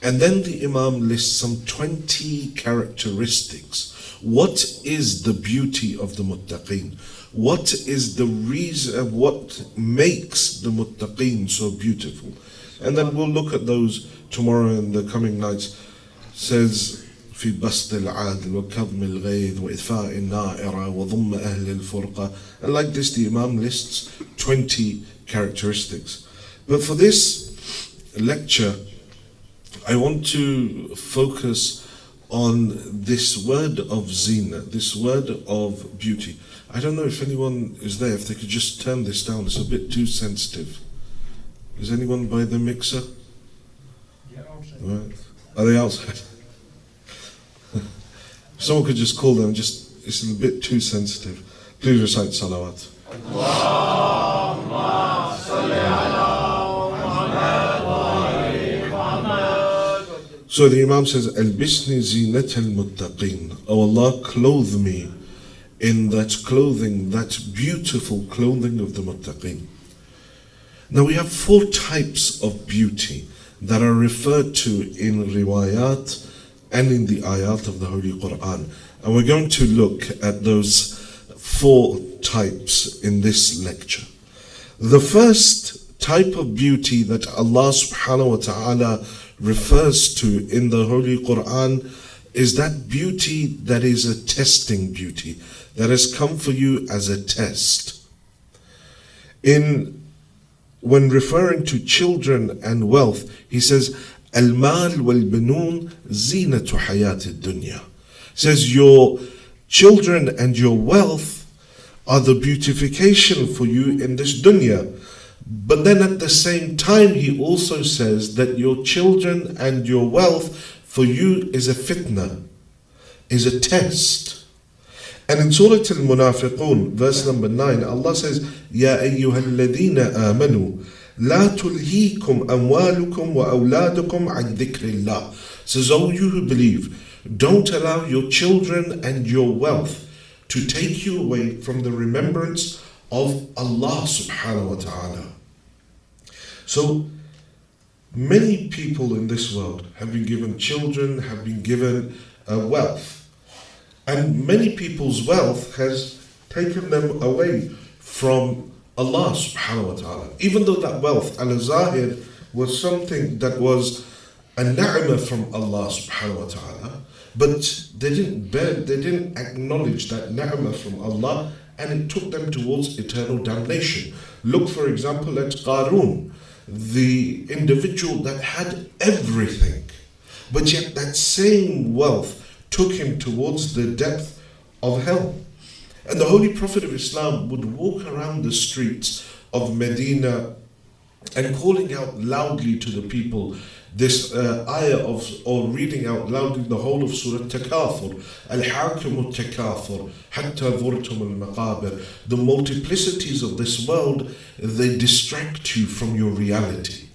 And then the Imam lists some 20 characteristics. What is the beauty of the muttaqeen? What is the reason, what makes the muttaqeen so beautiful? And then we'll look at those tomorrow and the coming nights. Says, في بسط العادل وكظم الغيظ وإطفاء النائرة وضم أهل الفرقة. And like this, the Imam lists 20 characteristics. But for this lecture, I want to focus on this word of zina, this word of beauty. I don't know if anyone is there, if they could just turn this down, it's a bit too sensitive. Is anyone by the mixer? Yeah, outside. Right. Are they outside? Someone could just call them, it's a bit too sensitive. Please recite salawat. Allahumma salli ala Muhammad wa ali Muhammad. So the Imam says, Albisni zinat al-muttaqeen. Oh Allah, clothe me in that clothing, that beautiful clothing of the muttaqeen. Now we have 4 types of beauty that are referred to in riwayat and in the ayat of the Holy Quran. And we're going to look at those 4 types in this lecture. The first type of beauty that Allah subhanahu wa ta'ala refers to in the Holy Quran is that beauty that is a testing beauty, that has come for you as a test. When referring to children and wealth, he says, Al-mal wal-banun zinatu hayat ad-dunya. Says your children and your wealth are the beautification for you in this dunya. But then at the same time, he also says that your children and your wealth for you is a fitna, is a test. And in Surah Al-Munafiqun, verse number 9, Allah says, Ya ayyuhalladhina amanu, La tulhikum amwalukum wa awladukum an dhikrillah. Says, oh you who believe, don't allow your children and your wealth to take you away from the remembrance of Allah subhanahu wa ta'ala. So many people in this world have been given children, have been given wealth. And many people's wealth has taken them away from Allah subhanahu wa ta'ala. Even though that wealth, al-zahir, was something that was a ni'mah from Allah subhanahu wa ta'ala, but they didn't acknowledge that ni'mah from Allah, and it took them towards eternal damnation. Look, for example, at Qarun, the individual that had everything, but yet that same wealth took him towards the depth of hell. And the Holy Prophet of Islam would walk around the streets of Medina and calling out loudly to the people this ayah or reading out loudly the whole of Surah Takathur, Al-Hakim Takathur, Hatta Dhurtum al-Maqabir. The multiplicities of this world, they distract you from your reality.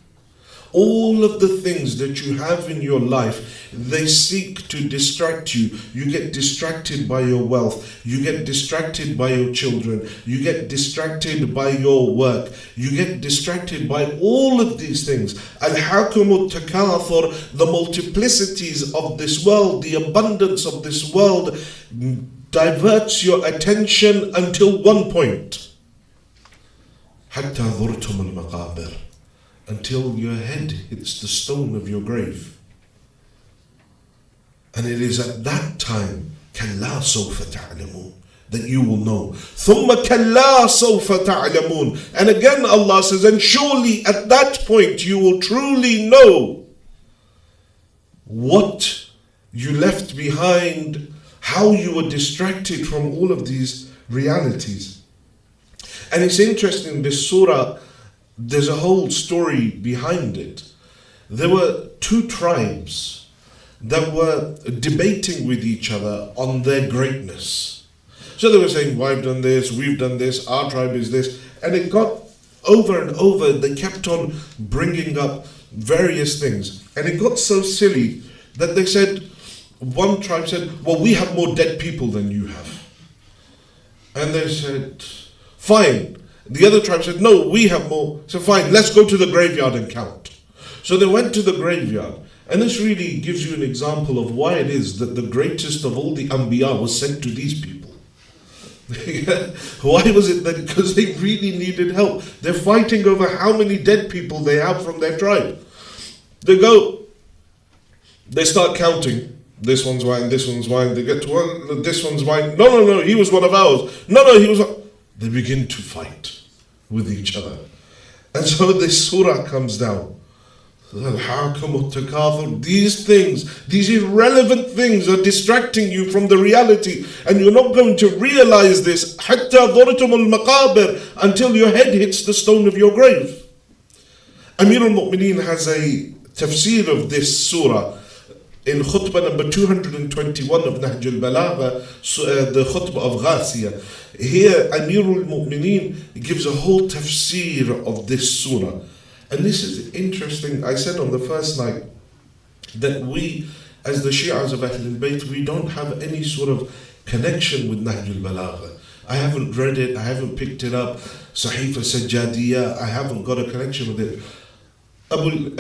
All of the things that you have in your life, they seek to distract you. You get distracted by your wealth. You get distracted by your children. You get distracted by your work. You get distracted by all of these things. Al-Hakum Takathur, the multiplicities of this world, the abundance of this world diverts your attention until one point. Hatta dhurtum al-maqabir, until your head hits the stone of your grave. And it is at that time, كَلَّا سَوْفَ تَعْلَمُونَ, that you will know. ثُمَّ كَلَّا سَوْفَ تَعْلَمُونَ. And again Allah says, and surely at that point you will truly know what you left behind, how you were distracted from all of these realities. And it's interesting, this surah, there's a whole story behind it. There were two tribes that were debating with each other on their greatness. So they were saying, well, I've done this, we've done this, our tribe is this. And it got over and over, they kept on bringing up various things. And it got so silly that they said, one tribe said, well, we have more dead people than you have. And they said, fine. The other tribe said, no, we have more. So fine, let's go to the graveyard and count. So they went to the graveyard. And this really gives you an example of why it is that the greatest of all the Anbiya was sent to these people. Why was it that? Because they really needed help. They're fighting over how many dead people they have from their tribe. They go, they start counting. This one's mine, this one's mine. They get to one, this one's mine. No, he was one of ours. No, he was one. They begin to fight with each other. And so this surah comes down. These things, these irrelevant things are distracting you from the reality, and you're not going to realize this until your head hits the stone of your grave. Amir al-Mu'mineen has a tafsir of this surah in khutbah number 221 of Nahj al-Balagha, the khutbah of Ghasiyah. Here Amir al-Mu'mineen gives a whole tafsir of this surah. And this is interesting. I said on the first night that we, as the Shi'as of Ahl al-Bayt, we don't have any sort of connection with Nahj al-Balagha. I haven't read it, I haven't picked it up. Sahifa Sajjadiyah, I haven't got a connection with it. Abil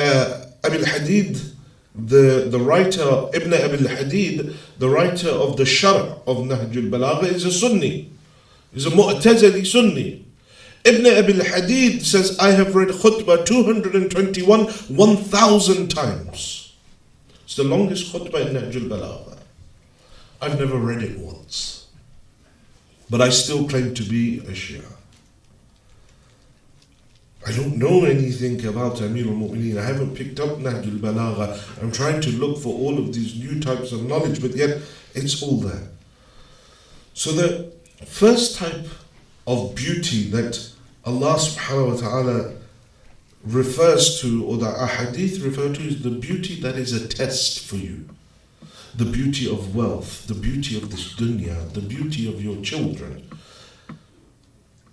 Hadid, the writer, Ibn Abil Hadid, the writer of the Shar' of Nahj al-Balagha, is a Sunni. He's a Mu'tazili Sunni. Ibn Abil Hadid says, I have read khutbah 221 1,000 times. It's the longest khutbah in Nahj al-Balagha. I've never read it once. But I still claim to be a Shia. I don't know anything about Amir al-Mu'mineen. I haven't picked up Nahj al-Balagha. I'm trying to look for all of these new types of knowledge, but yet it's all there. So the first type of beauty that Allah subhanahu wa ta'ala refers to, or the ahadith refer to, is the beauty that is a test for you. The beauty of wealth, the beauty of this dunya, the beauty of your children.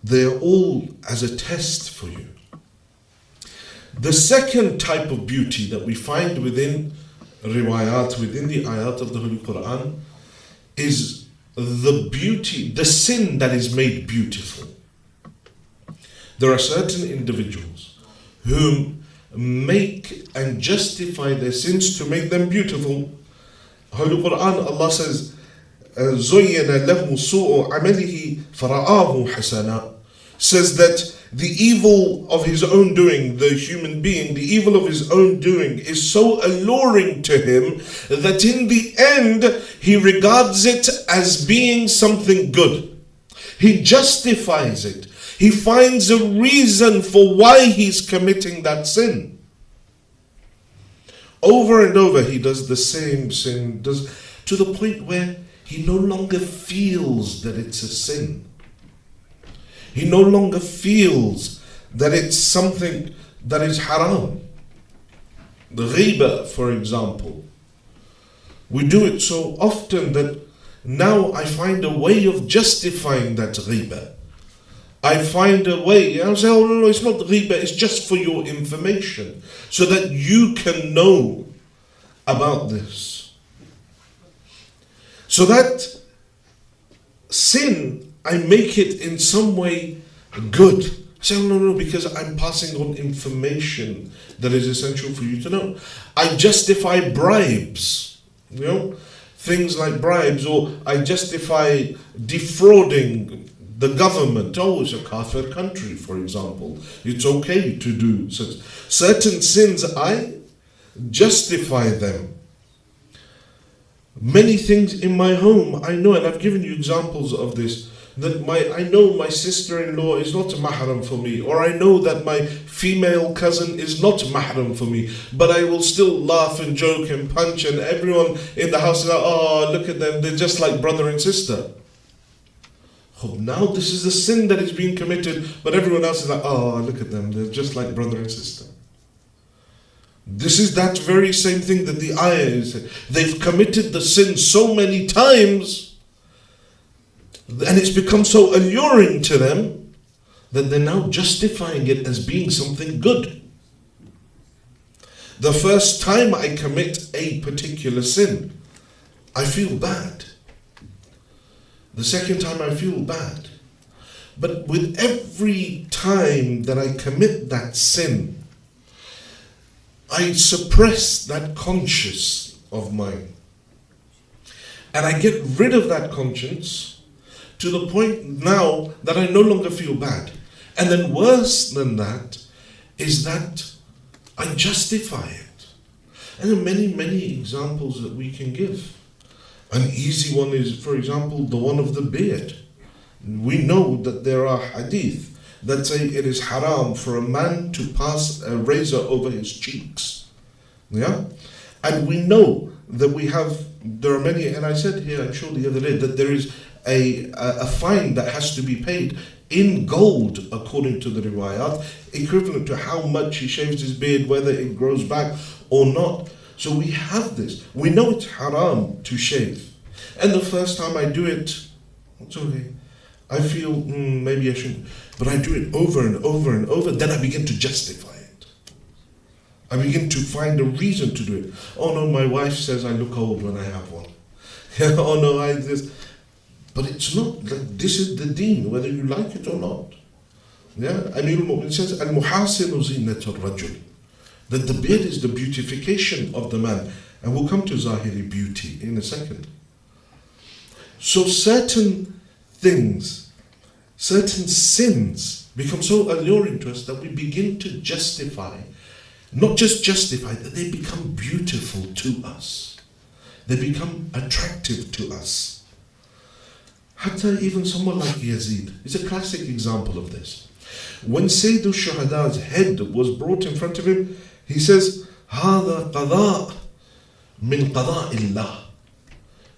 They are all as a test for you. The second type of beauty that we find within riwayat, within the ayat of the Holy Quran, is the beauty, the sin that is made beautiful. There are certain individuals who make and justify their sins to make them beautiful. Holy Quran, Allah says, زُيِّنَ لَهُ سُوءُ عَمَلِهِ فَرَآهُ حَسَنًا, says that the evil of his own doing, the human being, the evil of his own doing is so alluring to him that in the end he regards it as being something good. He justifies it. He finds a reason for why he's committing that sin. Over and over he does the same sin, to the point where he no longer feels that it's a sin. He no longer feels that it's something that is haram. The ghiba, for example. We do it so often that now I find a way of justifying that ghiba. I find a way, I say, oh no, it's not ghiba, it's just for your information, so that you can know about this. So that sin, I make it in some way good. I say, oh no, because I'm passing on information that is essential for you to know. I justify bribes, things like bribes, or I justify defrauding the government. Oh, it's a kafir country, for example. It's okay to do certain sins. I justify them. Many things in my home, I know, and I've given you examples of this, that I know my sister-in-law is not a mahram for me, or I know that my female cousin is not mahram for me, but I will still laugh and joke and punch, and everyone in the house is like, oh, look at them, they're just like brother and sister. Oh, now this is a sin that is being committed, but everyone else is like, oh, look at them, they're just like brother and sister. This is that very same thing that the ayah is. They've committed the sin so many times, and it's become so alluring to them that they're now justifying it as being something good. The first time I commit a particular sin, I feel bad. The second time I feel bad. But with every time that I commit that sin, I suppress that conscience of mine. And I get rid of that conscience to the point now that I no longer feel bad. And then worse than that is that I justify it. And there are many, many examples that we can give. An easy one is, for example, the one of the beard. We know that there are hadith that say it is haram for a man to pass a razor over his cheeks. Yeah? And we know that there are many, and I said here, I'm sure the other day, that there is a fine that has to be paid in gold, according to the riwayat, equivalent to how much he shaves his beard, whether it grows back or not. So we have this. We know it's haram to shave. And the first time I do it, it's okay. I feel maybe I shouldn't. But I do it over and over and over. Then I begin to justify it. I begin to find a reason to do it. Oh no, my wife says I look old when I have one. Oh no, this. But it's not. This is the deen, whether you like it or not. Yeah, Amir al-Mu'min says, al-muhasinu zinat al-rajul. That the beard is the beautification of the man. And we'll come to Zahiri beauty in a second. So certain things, certain sins become so alluring to us that we begin to justify, not just justify, that they become beautiful to us. They become attractive to us. Hatta even someone like Yazid is a classic example of this. When Sayyid al-Shuhada's head was brought in front of him, he says, هذا قضاء من قضاء الله.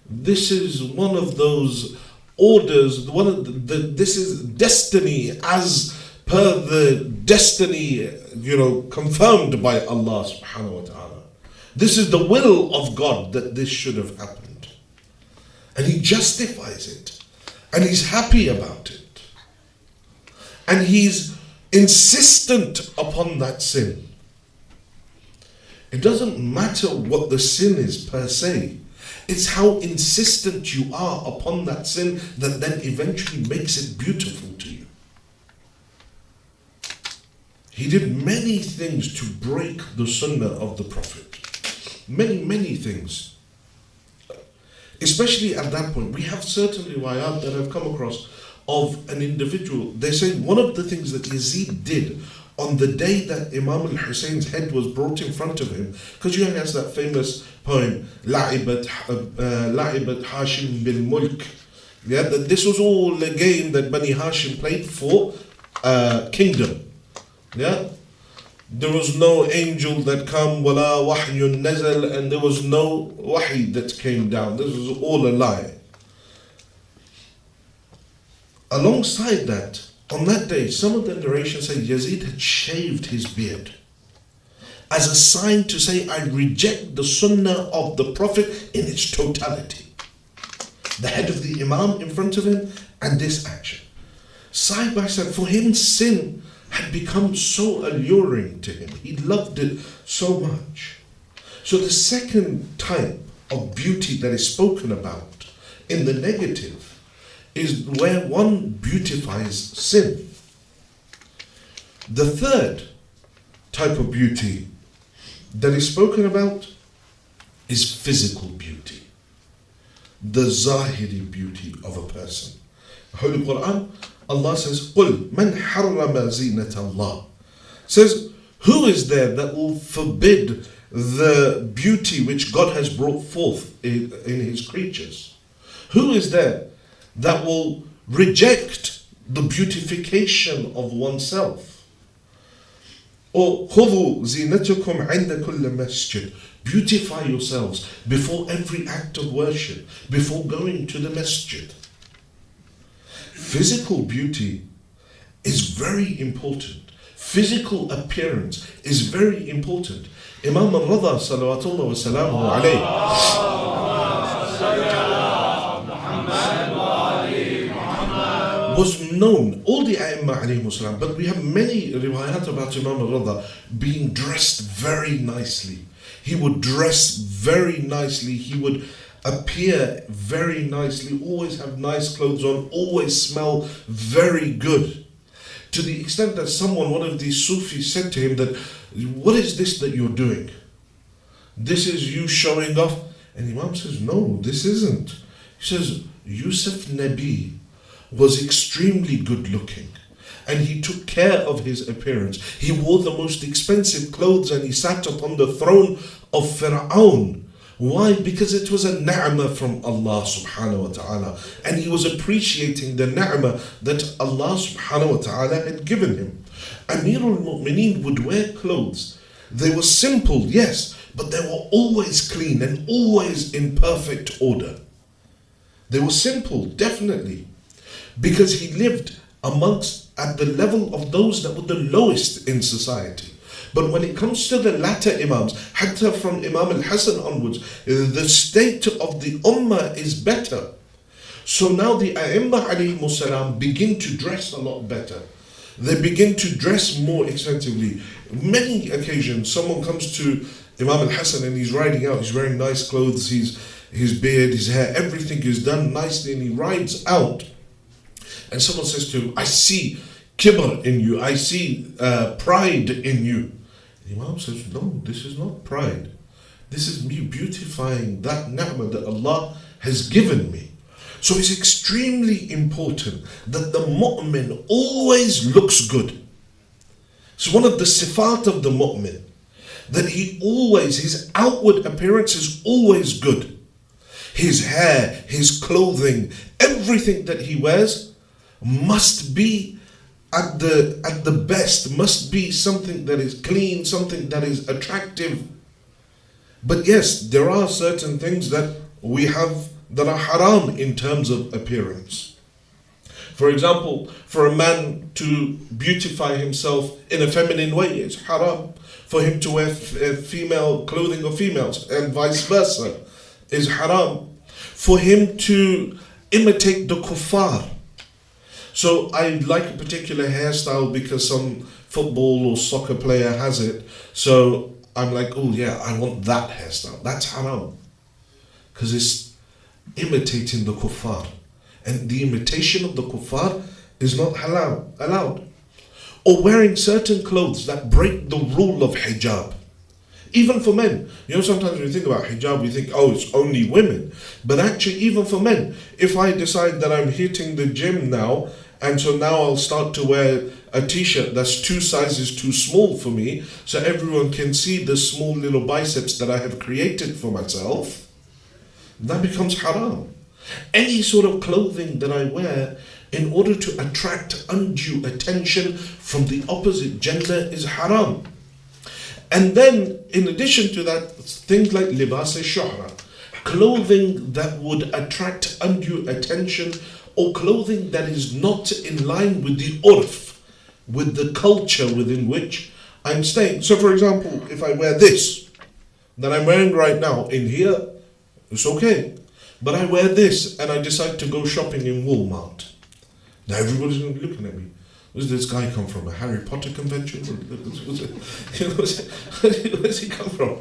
This is one of those orders, this is destiny as per the destiny, confirmed by Allah subhanahu wa ta'ala. This is the will of God that this should have happened. And he justifies it. And he's happy about it. And he's insistent upon that sin. It doesn't matter what the sin is per se. It's how insistent you are upon that sin that then eventually makes it beautiful to you. He did many things to break the sunnah of the Prophet. Many, many things. Especially at that point, we have certain riwayat that I've come across of an individual. They say one of the things that Yazid did on the day that Imam al-Husayn's head was brought in front of him, because you have that famous poem, La'ibat Hashim bil Mulk, Yeah, that this was all a game that Bani Hashim played for kingdom. Yeah, there was no angel that come, wala wahyun nazal, and there was no wahy that came down. This was all a lie. Alongside that, on that day, some of the narrations say Yazid had shaved his beard as a sign to say, I reject the sunnah of the Prophet in its totality. The head of the Imam in front of him and this action. Side by side, for him sin had become so alluring to him. He loved it so much. So the second type of beauty that is spoken about in the negative is where one beautifies sin. The third type of beauty that is spoken about is physical beauty. The zahiri beauty of a person. Holy Quran, Allah says, قُلْ مَنْ حَرَّمَ زِينَةَ اللَّهِ, says, who is there that will forbid the beauty which God has brought forth in His creatures? Who is there that will reject the beautification of oneself? Or خُذُوا زِينَتَكُمْ عِنْدَ كُلِّ مَسْجِدٍ, beautify yourselves before every act of worship, before going to the masjid. Physical beauty is very important. Physical appearance is very important. Imam al-Rada salawatullah wa salamuhu alayhi was known, all the A'imma alayhimu salam, but we have many riwayat about Imam al-Rada being dressed very nicely. He would dress very nicely, he would appear very nicely, always have nice clothes on, always smell very good. To the extent that one of these Sufis said to him that, what is this that you're doing? This is you showing off? And Imam says, no, this isn't. He says, Yusuf Nabi was extremely good looking and he took care of his appearance. He wore the most expensive clothes and he sat upon the throne of Fir'aun. Why? Because it was a ni'mah from Allah subhanahu wa ta'ala. And he was appreciating the ni'mah that Allah subhanahu wa ta'ala had given him. Amirul Mu'mineen would wear clothes. They were simple, yes, but they were always clean and always in perfect order. They were simple, definitely. Because he lived at the level of those that were the lowest in society. But when it comes to the latter Imams, hatta from Imam al-Hasan onwards, the state of the Ummah is better. So now the A'imma alayhimu salam begin to dress a lot better. They begin to dress more expensively. Many occasions, someone comes to Imam al-Hasan and he's riding out, he's wearing nice clothes, his beard, his hair, everything is done nicely, and he rides out. And someone says to him, I see kibr in you, I see pride in you. The Imam says, no, this is not pride. This is me beautifying that ni'mah that Allah has given me. So it's extremely important that the mu'min always looks good. It's one of the sifat of the mu'min, that his outward appearance is always good. His hair, his clothing, everything that he wears must be at the best, must be something that is clean, something that is attractive. But yes, there are certain things that we have that are haram in terms of appearance. For example, for a man to beautify himself in a feminine way is haram. For him to wear female clothing of females and vice versa is haram. For him to imitate the kuffar. So I like a particular hairstyle because some football or soccer player has it. So I'm like, oh yeah, I want that hairstyle. That's haram. Because it's imitating the kuffar. And the imitation of the kuffar is not allowed. Or wearing certain clothes that break the rule of hijab. Even for men. You know, sometimes when you think about hijab, we think, oh, it's only women. But actually, even for men, if I decide that I'm hitting the gym now, and so now I'll start to wear a t-shirt that's 2 sizes too small for me, so everyone can see the small little biceps that I have created for myself, that becomes haram. Any sort of clothing that I wear in order to attract undue attention from the opposite gender is haram. And then, in addition to that, things like libas al-shuhra, clothing that would attract undue attention, or clothing that is not in line with the urf, with the culture within which I'm staying. So for example, if I wear this that I'm wearing right now in here, it's okay. But I wear this and I decide to go shopping in Walmart. Now everybody's going to be looking at me. Where's this guy come from? A Harry Potter convention? Where's he come from?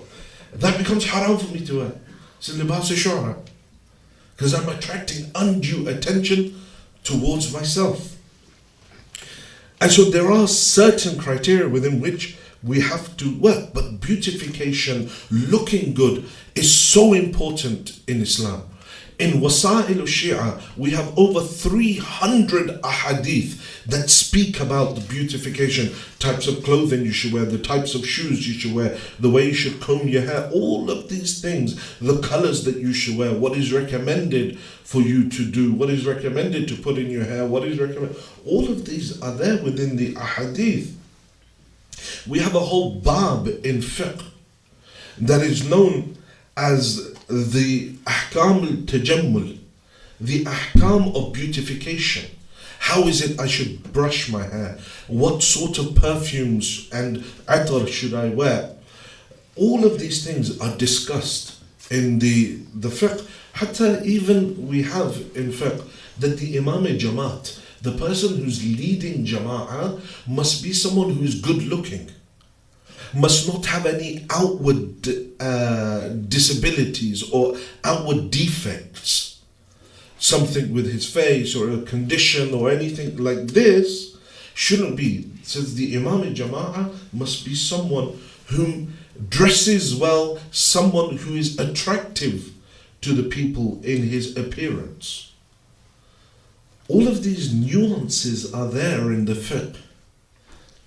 That becomes haram for me to wear. It's a libas al-shuhra. Because I'm attracting undue attention towards myself. And so there are certain criteria within which we have to work. But beautification, looking good, is so important in Islam. In Wasa'il al-Shia, we have over 300 ahadith that speak about the beautification, types of clothing you should wear, the types of shoes you should wear, the way you should comb your hair, all of these things, the colors that you should wear, what is recommended for you to do, what is recommended to put in your hair, what is recommended. All of these are there within the ahadith. We have a whole bab in fiqh that is known as the ahkam al-tajammul, the ahkam of beautification. How is it I should brush my hair? What sort of perfumes and atar should I wear? All of these things are discussed in the fiqh. Hatta even we have in fiqh that the imam jamaat, the person who's leading jama'ah, must be someone who is good looking, must not have any outward disabilities or outward defects. Something with his face or a condition or anything like this shouldn't be. It says the Imam Jama'ah must be someone who dresses well, someone who is attractive to the people in his appearance. All of these nuances are there in the fiqh.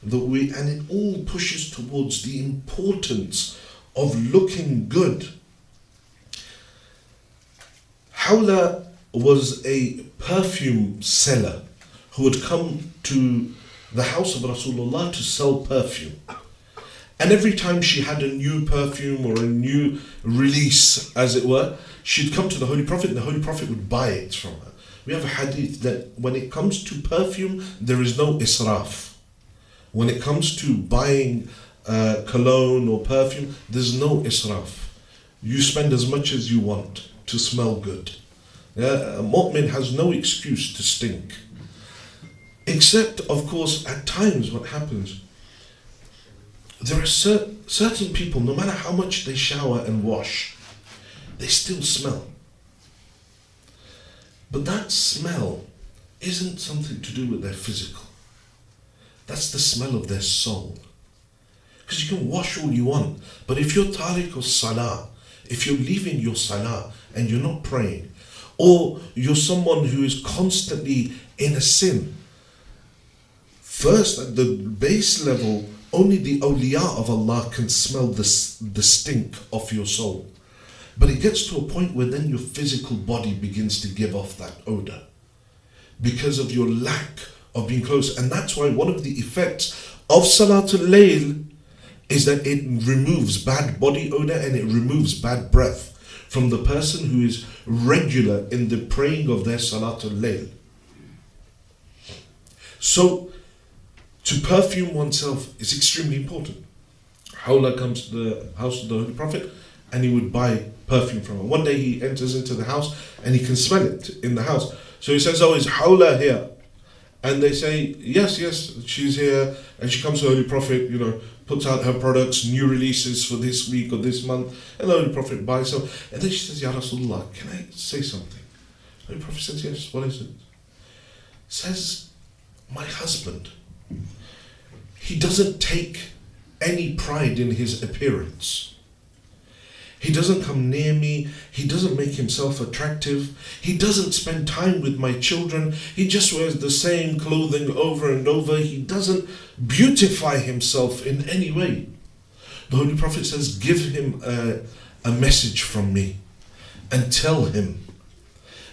And it all pushes towards the importance of looking good. Hawla was a perfume seller who would come to the house of Rasulullah to sell perfume. And every time she had a new perfume or a new release, as it were, she'd come to the Holy Prophet and the Holy Prophet would buy it from her. We have a hadith that when it comes to perfume, there is no israf. When it comes to buying cologne or perfume, there's no israf. You spend as much as you want to smell good. A mu'min has no excuse to stink. Except, of course, at times what happens, there are certain people, no matter how much they shower and wash, they still smell. But that smell isn't something to do with their physical. That's the smell of their soul. Because you can wash all you want, but if you're tariq or salah, if you're leaving your salah and you're not praying, or you're someone who is constantly in a sin, first at the base level, only the awliya of Allah can smell the stink of your soul. But it gets to a point where then your physical body begins to give off that odor because of your lack of being close. And that's why one of the effects of Salatul Layl is that it removes bad body odor and it removes bad breath from the person who is regular in the praying of their Salatul Layl. So, to perfume oneself is extremely important. Hawla comes to the house of the Holy Prophet and he would buy perfume from her. One day he enters into the house and he can smell it in the house. So he says, "Oh, is Hawla here?" And they say, yes, she's here. And she comes to the Holy Prophet, puts out her products, new releases for this week or this month. And the Holy Prophet buys some. And then she says, "Ya Rasulullah, can I say something?" The Holy Prophet says, "Yes, what is it?" Says, "My husband, he doesn't take any pride in his appearance. He doesn't come near me. He doesn't make himself attractive. He doesn't spend time with my children. He just wears the same clothing over and over. He doesn't beautify himself in any way." The Holy Prophet says, "Give him a message from me and tell him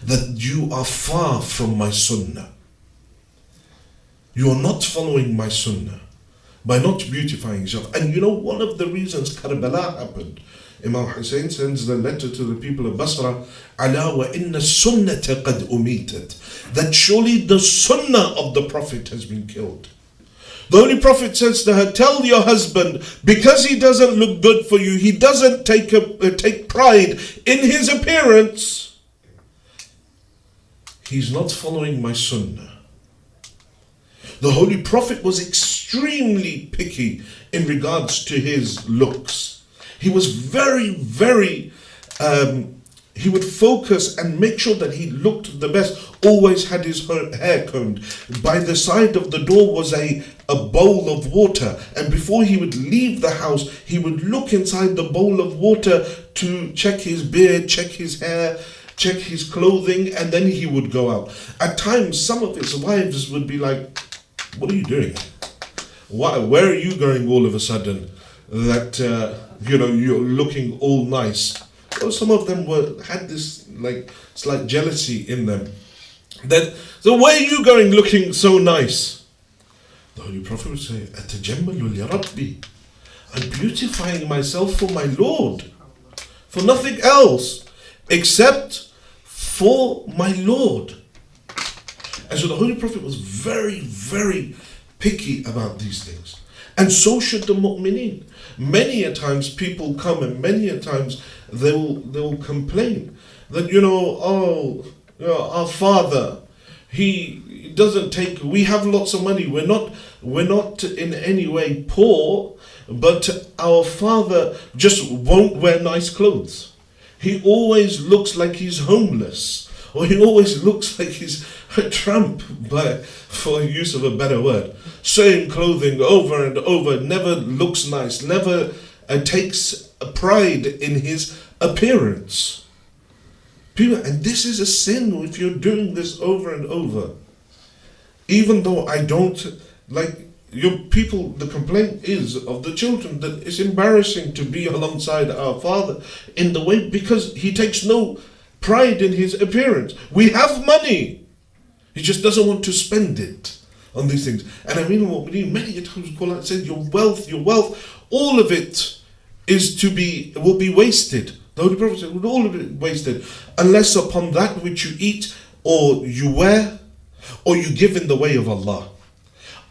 that you are far from my sunnah. You are not following my sunnah by not beautifying yourself. And you know, one of the reasons Karbala happened, Imam Hussein sends the letter to the people of Basra, Ala wa inna sunnata qad umitat, that surely the sunnah of the Prophet has been killed. The Holy Prophet says to her, tell your husband, because he doesn't look good for you, he doesn't take pride in his appearance, he's not following my sunnah. The Holy Prophet was extremely picky in regards to his looks. He was very, very, he would focus and make sure that he looked the best. Always had his hair combed. By the side of the door was a bowl of water. And before he would leave the house, he would look inside the bowl of water to check his beard, check his hair, check his clothing, and then he would go out. At times, some of his wives would be like, what are you doing? Where are you going all of a sudden? That, you're looking all nice. Well, some of them had this like slight jealousy in them. So where are you going looking so nice? The Holy Prophet would say, Atajammalu ya Rabbi. I'm beautifying myself for my Lord. For nothing else except for my Lord. And so the Holy Prophet was very, very picky about these things. And so should the mu'mineen. Many a times people come and many a times they will complain that, our father, he doesn't take, we have lots of money, we're not in any way poor, but our father just won't wear nice clothes. He always looks like he's homeless, or he always looks like he's a tramp, for use of a better word. Same clothing over and over, never looks nice, never takes pride in his appearance. People, and this is a sin if you're doing this over and over. Even though I don't like your people, the complaint is of the children that it's embarrassing to be alongside our father in the way, because he takes no pride in his appearance. We have money. He just doesn't want to spend it on these things. And I mean, what we need many times we call out and say, your wealth, all of it will be wasted. The Holy Prophet said, all of it wasted, unless upon that which you eat, or you wear, or you give in the way of Allah.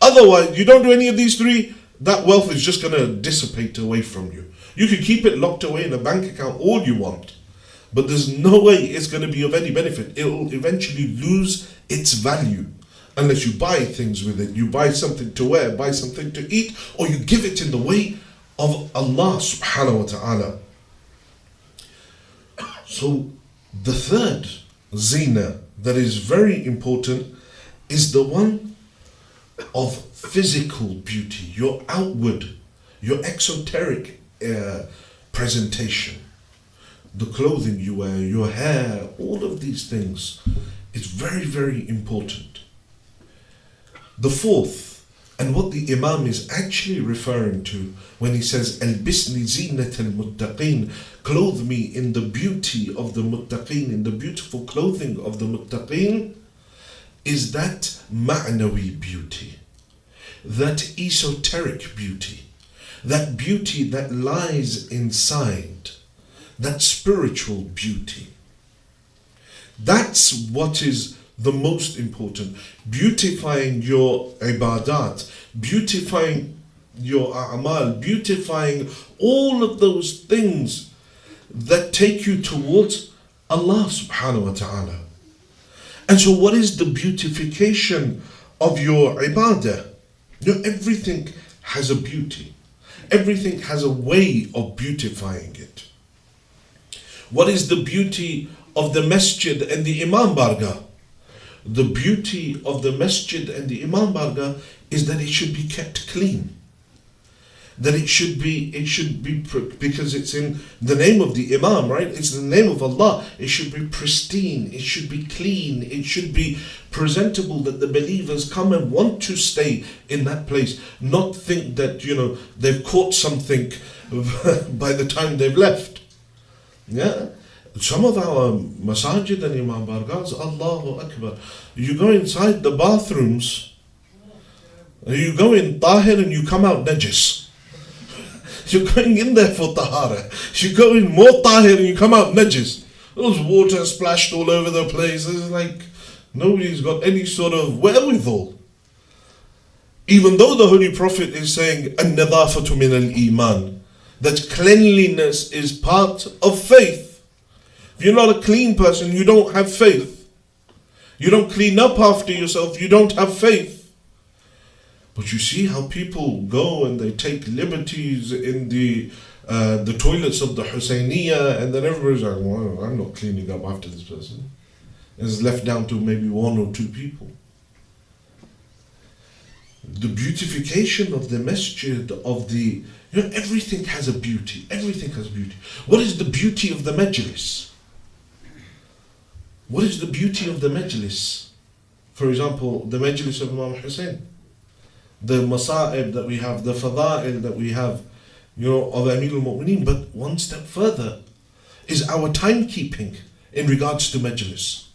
Otherwise, you don't do any of these three, that wealth is just going to dissipate away from you. You can keep it locked away in a bank account all you want, but there's no way it's going to be of any benefit. It will eventually lose its value unless you buy things with it. You buy something to wear, buy something to eat, or you give it in the way of Allah subhanahu wa ta'ala. So the third zina that is very important is the one of physical beauty, your outward, your exoteric presentation. The clothing you wear, your hair, all of these things is very, very important. The fourth, and what the Imam is actually referring to when he says, Albisni zinat al-muttaqeen, clothe me in the beauty of the muttaqeen, in the beautiful clothing of the muttaqeen, is that ma'nawi beauty, that esoteric beauty, that beauty that lies inside, that spiritual beauty. That's what is the most important. Beautifying your ibadat, beautifying your a'mal, beautifying all of those things that take you towards Allah subhanahu wa ta'ala. And so what is the beautification of your ibadah? Everything has a beauty. Everything has a way of beautifying it. What is the beauty of the masjid and the imam bargah? The beauty of the masjid and the imam bargah is that it should be kept clean. That it should be because it's in the name of the imam, right? It's the name of Allah. It should be pristine. It should be clean. It should be presentable, that the believers come and want to stay in that place, not think that, they've caught something by the time they've left. Yeah. Some of our masajid and Imam Bargahs, Allahu Akbar, you go inside the bathrooms, you go in tahir and you come out najis. You're going in there for tahara. You go in more tahir and you come out najis. Those water splashed all over the place. It's like nobody's got any sort of wherewithal. Even though the Holy Prophet is saying, An-nadafatu min al-iman, that cleanliness is part of faith. If you're not a clean person, you don't have faith. You don't clean up after yourself, you don't have faith. But you see how people go and they take liberties in the toilets of the Husayniyah, and then everybody's like, well, I'm not cleaning up after this person. It's left down to maybe one or two people. The beautification of the masjid, of the, everything has a beauty. Everything has beauty. What is the beauty of the majlis? What is the beauty of the majlis? For example, the majlis of Imam Hussein. The masa'ib that we have, the fada'il that we have, of Amir al-Mu'mineen. But one step further is our timekeeping in regards to majlis.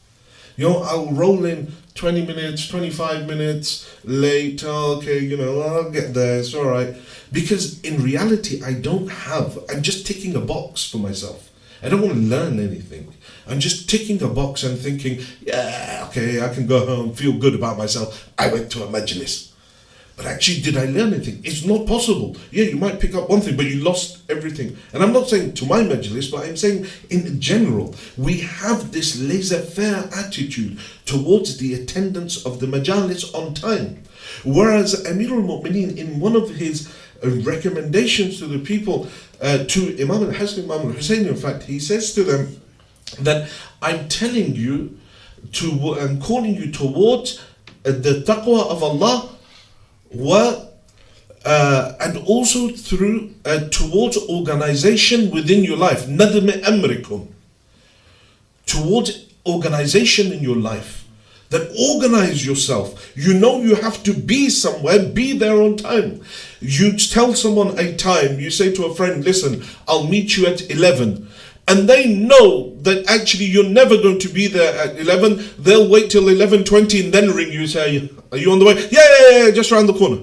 I'll roll in 20 minutes, 25 minutes late, okay, I'll get there, it's alright. Because in reality, I'm just ticking a box for myself. I don't want to learn anything. I'm just ticking a box and thinking, yeah, okay, I can go home, feel good about myself. I went to a majlis. But actually, did I learn anything? It's not possible. Yeah, you might pick up one thing, but you lost everything. And I'm not saying to my majlis, but I'm saying in general, we have this laissez-faire attitude towards the attendance of the majalis on time. Whereas Amir al-Mu'mineen, in one of his recommendations to the people, to Imam al-Hasan, Imam al-Hussein, in fact, he says to them that I'm telling you, I'm calling you towards the taqwa of Allah, and also through towards organization within your life, nadm amrikum, towards organization in your life. That organize yourself. You have to be somewhere, be there on time. You tell someone a time, you say to a friend, listen, I'll meet you at 11. And they know that actually you're never going to be there at 11. They'll wait till 11:20 and then ring you and say, are you on the way? Yeah, just around the corner.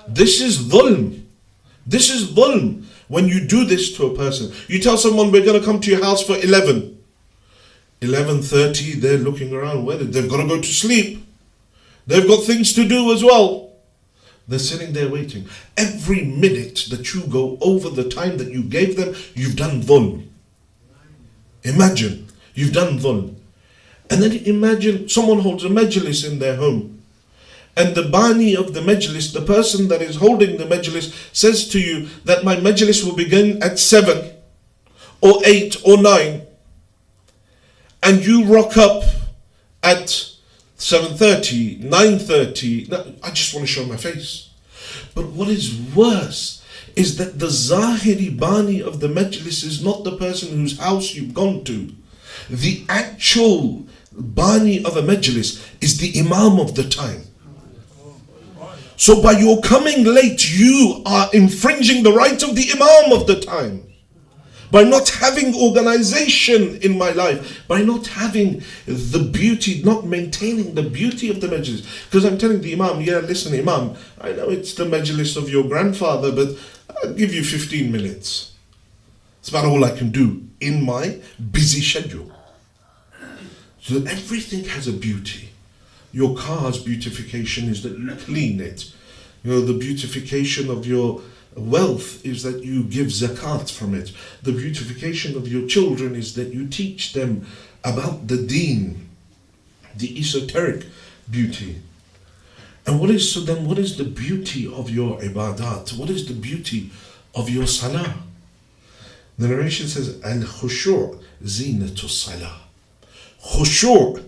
This is dhulm. This is dhulm. When you do this to a person, you tell someone we're going to come to your house for 11. 11:30, they're looking around. Where they've got to go to sleep. They've got things to do as well. They're sitting there waiting. Every minute that you go over the time that you gave them, you've done dhulm. Imagine, you've done dhulm. And then imagine someone holds a majlis in their home. And the bani of the majlis, the person that is holding the majlis, says to you that my majlis will begin at 7 or 8 or 9. And you rock up at 7:30, 9:30. I just want to show my face. But what is worse is that the Zahiri Bani of the Majlis is not the person whose house you've gone to. The actual Bani of a Majlis is the Imam of the time. So by your coming late, you are infringing the right of the Imam of the time. By not having organization in my life, by not having the beauty, not maintaining the beauty of the majlis. Because I'm telling the Imam, yeah, listen Imam, I know it's the majlis of your grandfather, but I'll give you 15 minutes. It's about all I can do in my busy schedule. So everything has a beauty. Your car's beautification is that you clean it. The beautification of your wealth is that you give zakat from it. The beautification of your children is that you teach them about the deen, the esoteric beauty. And what is the beauty of your ibadat? What is the beauty of your salah? The narration says, al-khushu' zinatu salah. Khushu',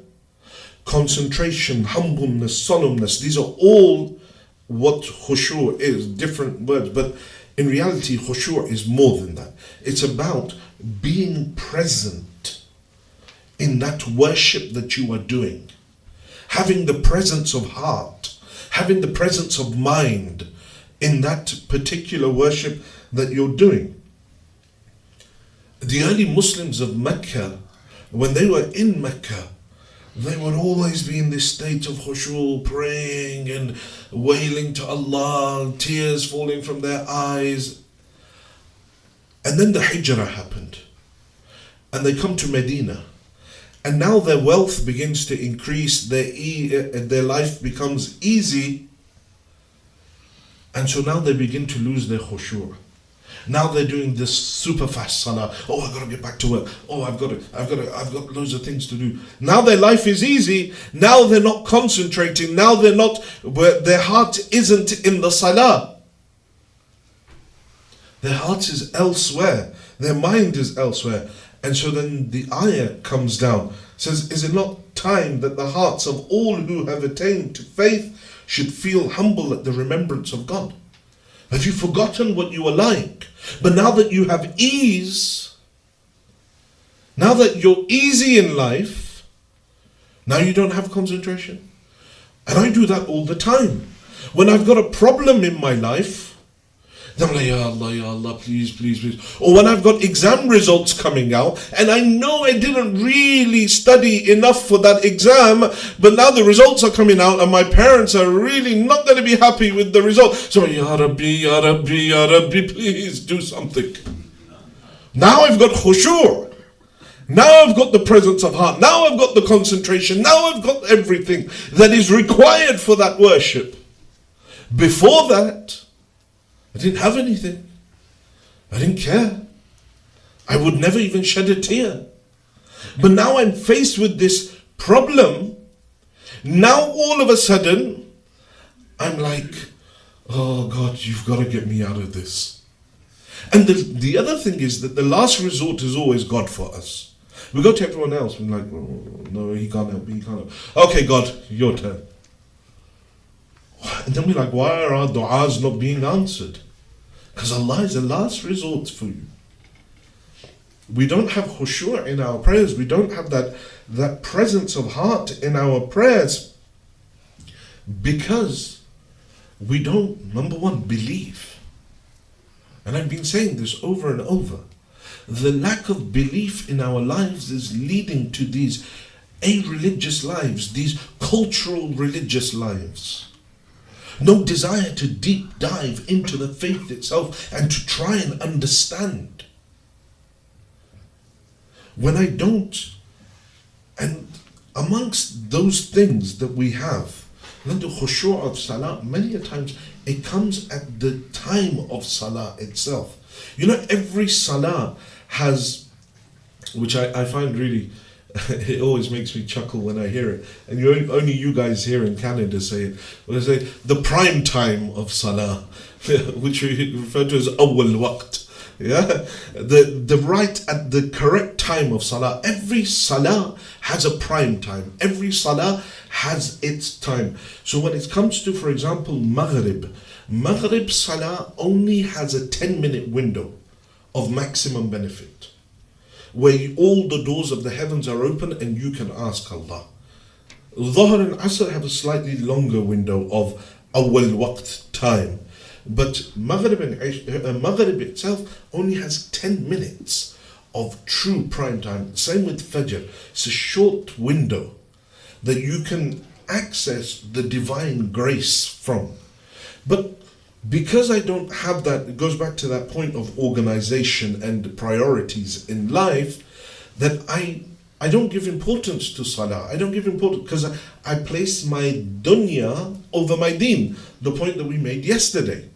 concentration, humbleness, solemnness, these are all what khushu' is, different words, but in reality khushu' is more than that. It's about being present in that worship that you are doing, having the presence of heart, having the presence of mind in that particular worship that you're doing. The early Muslims of Mecca, when they were in Mecca, they would always be in this state of khushu', praying and wailing to Allah, tears falling from their eyes. And then the hijrah happened. And they come to Medina. And now their wealth begins to increase, their life becomes easy. And so now they begin to lose their khushu'. Now they're doing this super fast salah. Oh, I've got to get back to work. Oh, I've got loads of things to do. Now their life is easy. Now they're not concentrating. Now their heart isn't in the salah. Their heart is elsewhere. Their mind is elsewhere. And so then the ayah comes down. Says, is it not time that the hearts of all who have attained to faith should feel humble at the remembrance of God? Have you forgotten what you were like? But now that you have ease, now that you're easy in life, now you don't have concentration. And I do that all the time. When I've got a problem in my life, then I'm like, Ya Allah, please, please, please. Or when I've got exam results coming out, and I know I didn't really study enough for that exam, but now the results are coming out, and my parents are really not going to be happy with the result. So, Ya Rabbi, Ya Rabbi, Ya Rabbi, please do something. Now I've got khushu'. Now I've got the presence of heart. Now I've got the concentration. Now I've got everything that is required for that worship. Before that, I didn't have anything. I didn't care. I would never even shed a tear. But now I'm faced with this problem. Now all of a sudden, I'm like, oh God, you've got to get me out of this. And the other thing is that the last resort is always God for us. We go to everyone else. We're like, oh, no, he can't help me, he can't help. Okay, God, your turn. And then we're like, why are our du'as not being answered? Because Allah is the last resort for you. We don't have khushu' in our prayers. We don't have that presence of heart in our prayers. Because we don't, number one, believe. And I've been saying this over and over. The lack of belief in our lives is leading to these a-religious lives, these cultural religious lives. No desire to deep dive into the faith itself and to try and understand. When I don't, and amongst those things that we have, the khushu' of salah, many a times it comes at the time of salah itself. You know, every salah has, which I find really, it always makes me chuckle when I hear it. And only you guys here in Canada say it. When they say the prime time of salah, which we refer to as awwal waqt. Yeah, the right at the correct time of salah. Every salah has a prime time. Every salah has its time. So when it comes to, for example, Maghrib salah only has a 10-minute window of maximum benefit, where all the doors of the heavens are open and you can ask Allah. Dhuhr and Asr have a slightly longer window of awwal waqt time. But Maghrib itself only has 10 minutes of true prime time. Same with Fajr. It's a short window that you can access the divine grace from. But because I don't have that, it goes back to that point of organization and priorities in life, that I don't give importance to salah. I don't give importance because I place my dunya over my deen, the point that we made yesterday.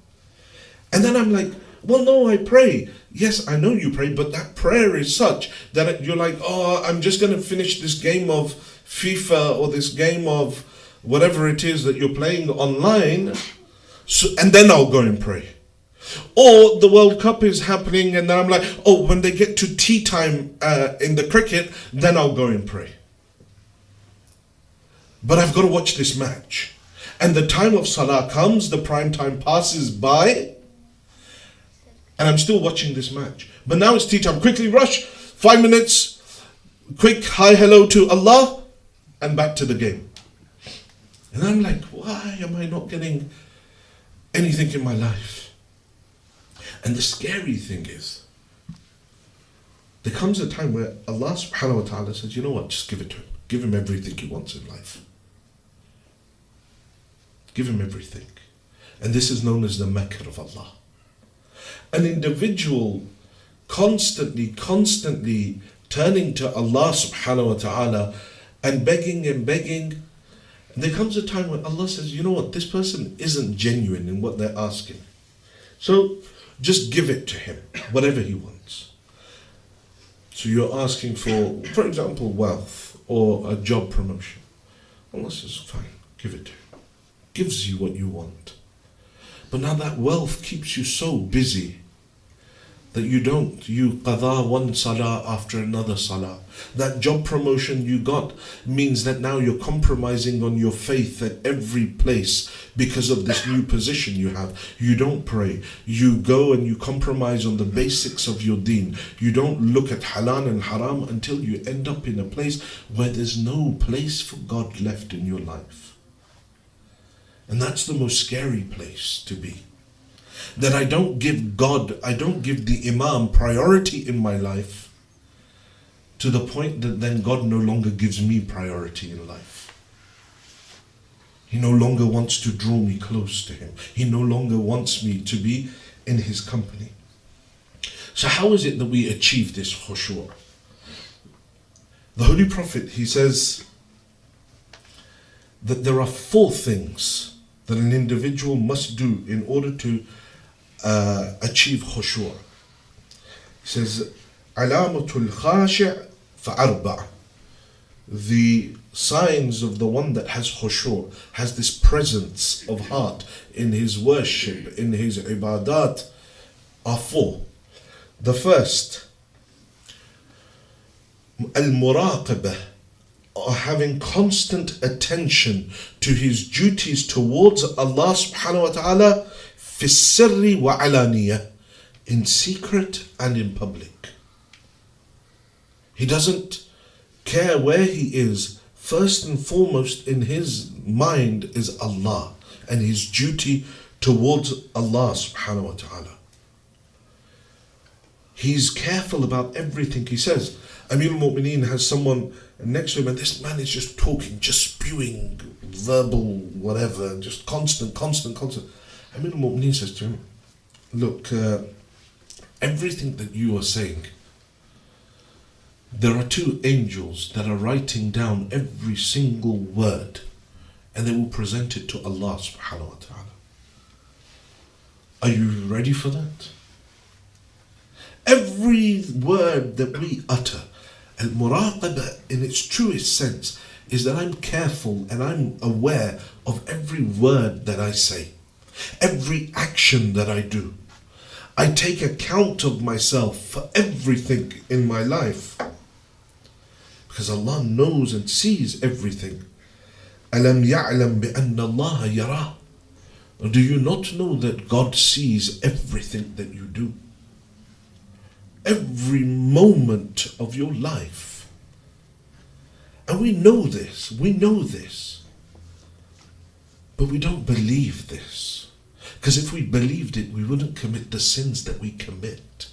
And then I'm like, well, no, I pray. Yes, I know you pray, but that prayer is such that you're like, oh, I'm just going to finish this game of FIFA or this game of whatever it is that you're playing online, and then I'll go and pray. Or the World Cup is happening and then I'm like, oh, when they get to tea time in the cricket, then I'll go and pray. But I've got to watch this match. And the time of salah comes, the prime time passes by, and I'm still watching this match. But now it's tea time. Quickly rush, 5 minutes, quick hi, hello to Allah, and back to the game. And I'm like, why am I not getting anything in my life? And the scary thing is, There comes a time where Allah subhanahu wa ta'ala says, you know what, just give it to him. Give him everything he wants in life. Give him everything. And this is known as the makr of Allah. An individual constantly turning to Allah subhanahu wa ta'ala and begging and begging. And there comes a time when Allah says, you know what, this person isn't genuine in what they're asking. So just give it to him, whatever he wants. So you're asking for example, wealth or a job promotion. Allah says, fine, give it to him. Gives you what you want. But now that wealth keeps you so busy that you qadha one salah after another salah. That job promotion you got means that now you're compromising on your faith at every place because of this new position you have. You don't pray. You go and you compromise on the basics of your deen. You don't look at halal and haram until you end up in a place where there's no place for God left in your life. And that's the most scary place to be. That I don't give the Imam priority in my life to the point that then God no longer gives me priority in life. He no longer wants to draw me close to him. He no longer wants me to be in his company. So how is it that we achieve this khushu'? The Holy Prophet, he says that there are 4 things that an individual must do in order to achieve khushu'. He says, Alamatul khashi' fa'arba'. The signs of the one that has khushu', has this presence of heart in his worship, in his ibadat, are 4. The first, al-muraqabah, having constant attention to his duties towards Allah subhanahu wa ta'ala, fi sirri wa alaniya, in secret and in public. He doesn't care where he is. First and foremost in his mind is Allah and his duty towards Allah subhanahu wa ta'ala. He's careful about everything he says. Amir al-Mu'mineen has someone next to him and this man is just talking, just spewing verbal whatever, just constant. Amir al-Mu'mineen says to him, look, everything that you are saying, there are 2 angels that are writing down every single word and they will present it to Allah subhanahu wa ta'ala. Are you ready for that? Every word that we utter, al-muraqabah in its truest sense is that I'm careful and I'm aware of every word that I say, every action that I do. I take account of myself for everything in my life because Allah knows and sees everything. Alam ya'lam bi anna Allah yara. Do you not know that God sees everything that you do? Every moment of your life. And we know this. But we don't believe this. Because if we believed it, we wouldn't commit the sins that we commit.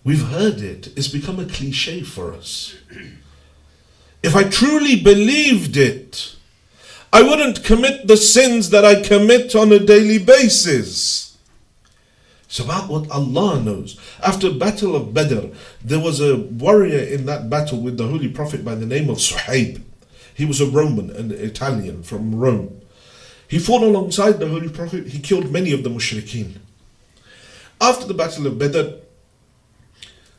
We've heard it. It's become a cliche for us. If I truly believed it, I wouldn't commit the sins that I commit on a daily basis. It's about what Allah knows. After Battle of Badr, there was a warrior in that battle with the Holy Prophet by the name of Suhaib. He was a Roman, an Italian from Rome. He fought alongside the Holy Prophet. He killed many of the mushrikeen. After the Battle of Badr,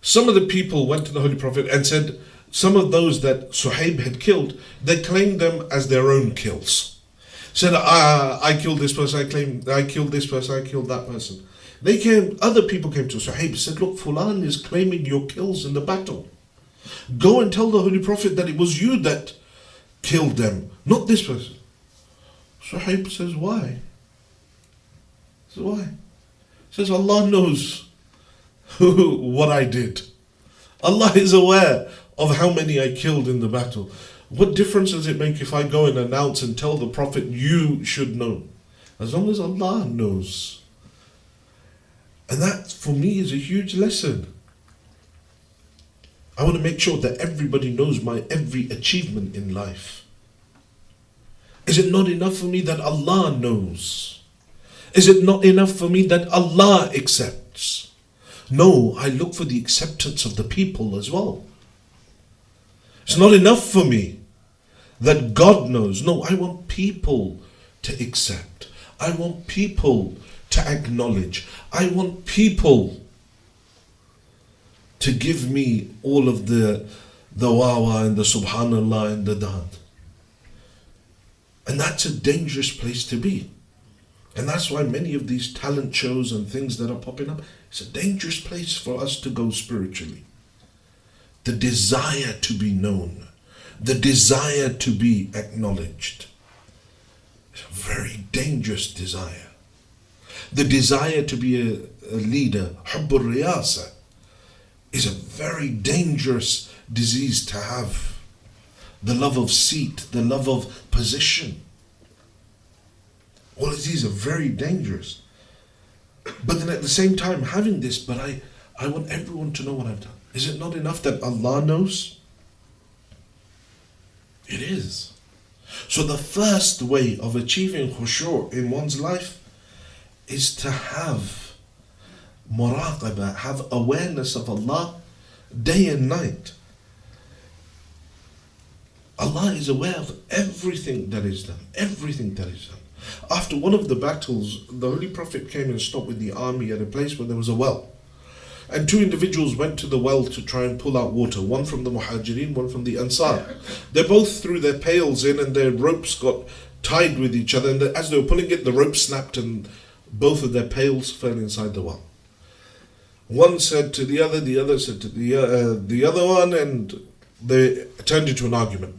some of the people went to the Holy Prophet and said, some of those that Suhaib had killed, they claimed them as their own kills. Said, I killed this person, I killed this person, I killed that person. Other people came to Suhaib and said, look, Fulan is claiming your kills in the battle. Go and tell the Holy Prophet that it was you that killed them, not this person. Suhaib says, why? He says, why? He says, Allah knows what I did. Allah is aware of how many I killed in the battle. What difference does it make if I go and announce and tell the Prophet, you should know? As long as Allah knows. And that, for me, is a huge lesson. I want to make sure that everybody knows my every achievement in life. Is it not enough for me that Allah knows? Is it not enough for me that Allah accepts? No, I look for the acceptance of the people as well. It's not enough for me that God knows. No, I want people to accept. I want people to acknowledge. I want people to give me all of the wawa and the subhanallah and the dad. And that's a dangerous place to be. And that's why many of these talent shows and things that are popping up, it's a dangerous place for us to go spiritually. The desire to be known, the desire to be acknowledged. It's a very dangerous desire. The desire to be a leader, hubb al-riyasa, is a very dangerous disease to have. The love of seat, the love of position. All of these are very dangerous. But then at the same time, having this, but I want everyone to know what I've done. Is it not enough that Allah knows? It is. So the first way of achieving khushu' in one's life is to have muraqabah, have awareness of Allah day and night. Allah is aware of everything that is done. Everything that is done. After one of the battles, the Holy Prophet came and stopped with the army at a place where there was a well. And two individuals went to the well to try and pull out water. One from the Muhajirin, one from the Ansar. They both threw their pails in and their ropes got tied with each other. And as they were pulling it, the rope snapped and both of their pails fell inside the well. One said to the other said to the other one, and they turned into an argument.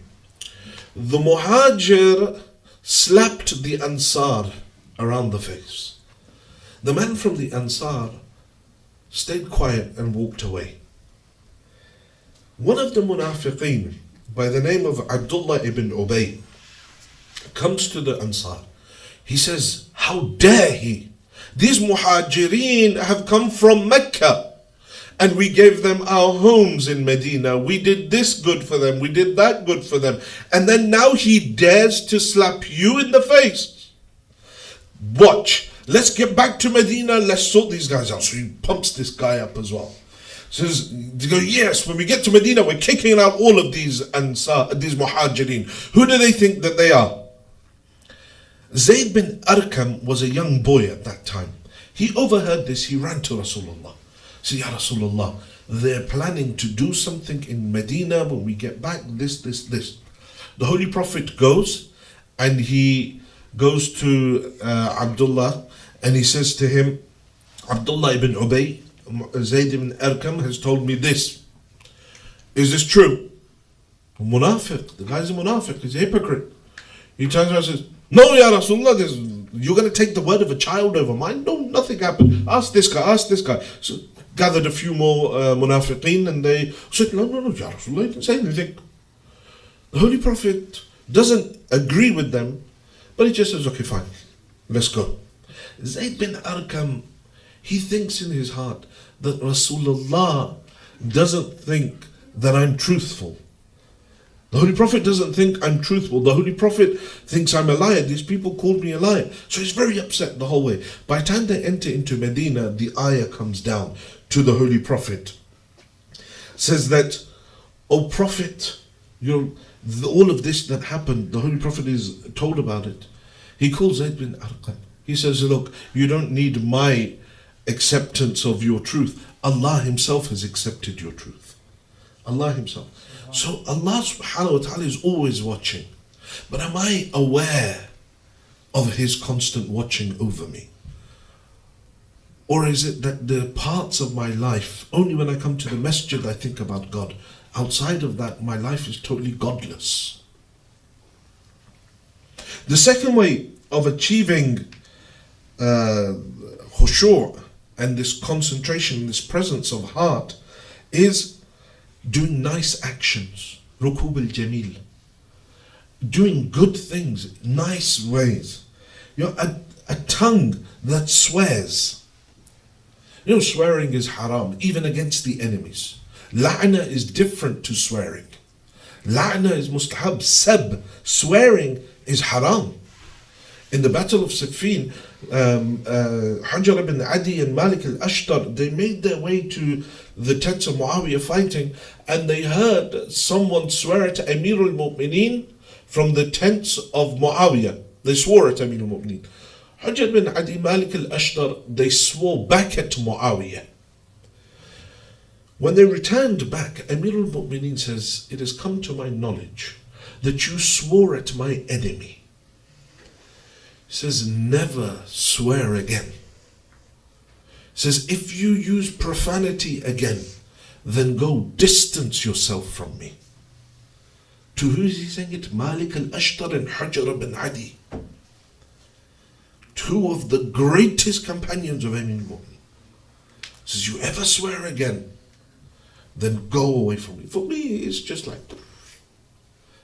The Muhajir slapped the Ansar around the face. The man from the Ansar stayed quiet and walked away. One of the munafiqeen by the name of Abdullah ibn Ubay comes to the Ansar. He says, how dare he? These muhajireen have come from Mecca and we gave them our homes in Medina. We did this good for them. We did that good for them. And then now he dares to slap you in the face. Watch. Let's get back to Medina. Let's sort these guys out. So he pumps this guy up as well. Says, they go, yes, when we get to Medina, we're kicking out all of these Ansar, these Muhajirin. Who do they think that they are? Zayd bin Arqam was a young boy at that time. He overheard this. He ran to Rasulullah. Said, Ya Rasulullah, they're planning to do something in Medina when we get back, this. The Holy Prophet goes and he goes to Abdullah and he says to him, Abdullah ibn Ubay, Zayd ibn Arqam has told me this. Is this true? Munafiq, the guy's a munafiq, he's a hypocrite. He turns around and says, no, Ya Rasulullah, you're going to take the word of a child over mine? No, nothing happened. Ask this guy. So gathered a few more munafiqeen and they said, no, Ya Rasulullah, he didn't say anything. The Holy Prophet doesn't agree with them, but he just says, okay, fine, let's go. Zayd bin Arqam, he thinks in his heart that Rasulullah doesn't think that I'm truthful. The Holy Prophet doesn't think I'm truthful. The Holy Prophet thinks I'm a liar. These people called me a liar. So he's very upset the whole way. By the time they enter into Medina, the ayah comes down to the Holy Prophet. Says that, O Prophet, all of this that happened, the Holy Prophet is told about it. He calls Zayd bin Arqam. He says, look, you don't need my acceptance of your truth. Allah Himself has accepted your truth. Allah Himself. So Allah subhanahu wa ta'ala is always watching. But am I aware of His constant watching over me? Or is it that the parts of my life, only when I come to the masjid I think about God. Outside of that, my life is totally godless. The second way of achieving khushu' and this concentration, this presence of heart, is doing nice actions. Rukub al-jamil. Doing good things, nice ways. A tongue that swears. Swearing is haram, even against the enemies. La'na is different to swearing. La'na is mustahab, sab. Swearing is haram. In the Battle of Siffin, Hujr ibn Adi and Malik al-Ashtar, they made their way to the tents of Muawiyah fighting, and they heard someone swear at Amir al-Mu'mineen from the tents of Muawiyah. They swore at Amir al-Mu'mineen. Hujr ibn Adi, Malik al-Ashtar, they swore back at Muawiyah. When they returned back, Amir al-Mu'mineen says, "It has come to my knowledge that you swore at my enemy." He says, "Never swear again." He says, "If you use profanity again, then go distance yourself from me." To who is he saying it? Malik al-Ashtar and Hujr ibn Adi. Two of the greatest companions of Amir al-Mu'mineen. He says, "You ever swear again, then go away from me." For me, it's just like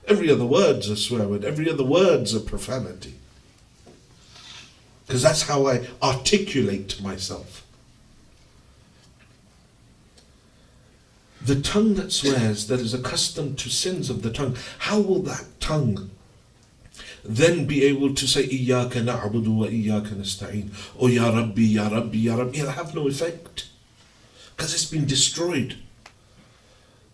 every other word's a swear word, every other word's a profanity. Because that's how I articulate myself. The tongue that swears, that is accustomed to sins of the tongue, how will that tongue then be able to say, "Iyyaka na'budu wa iyyaka nasta'in," or "Ya Rabbi, Ya Rabbi, Ya Rabbi"? It'll have no effect. Because it's been destroyed.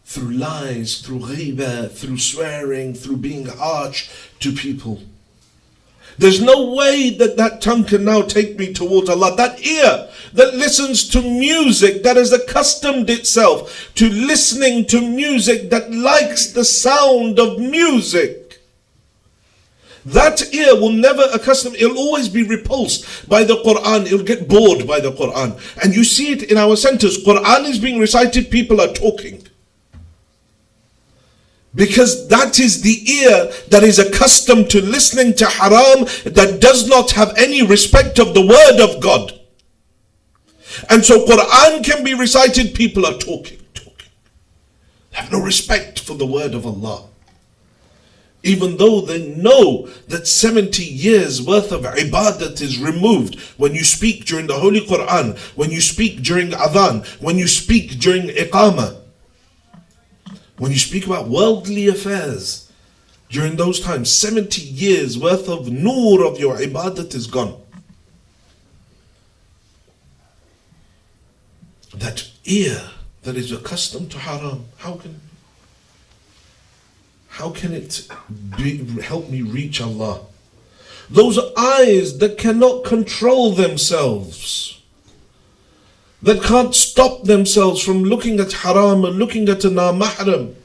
Through lies, through ghibah, through swearing, through being harsh to people. There's no way that that tongue can now take me towards Allah. That ear that listens to music, that has accustomed itself to listening to music, that likes the sound of music. That ear will never accustom, it'll always be repulsed by the Quran. It'll get bored by the Quran. And you see it in our centers. Quran is being recited, people are talking. Because that is the ear that is accustomed to listening to haram, that does not have any respect of the word of God. And so Quran can be recited, people are talking. They have no respect for the word of Allah. Even though they know that 70 years worth of ibadat is removed when you speak during the Holy Quran, when you speak during adhan, when you speak during iqamah. When you speak about worldly affairs, during those times, 70 years worth of nur of your ibadat is gone. That ear that is accustomed to haram, how can it help me reach Allah? Those eyes that cannot control themselves, that can't stop themselves from looking at haram and looking at a mahram,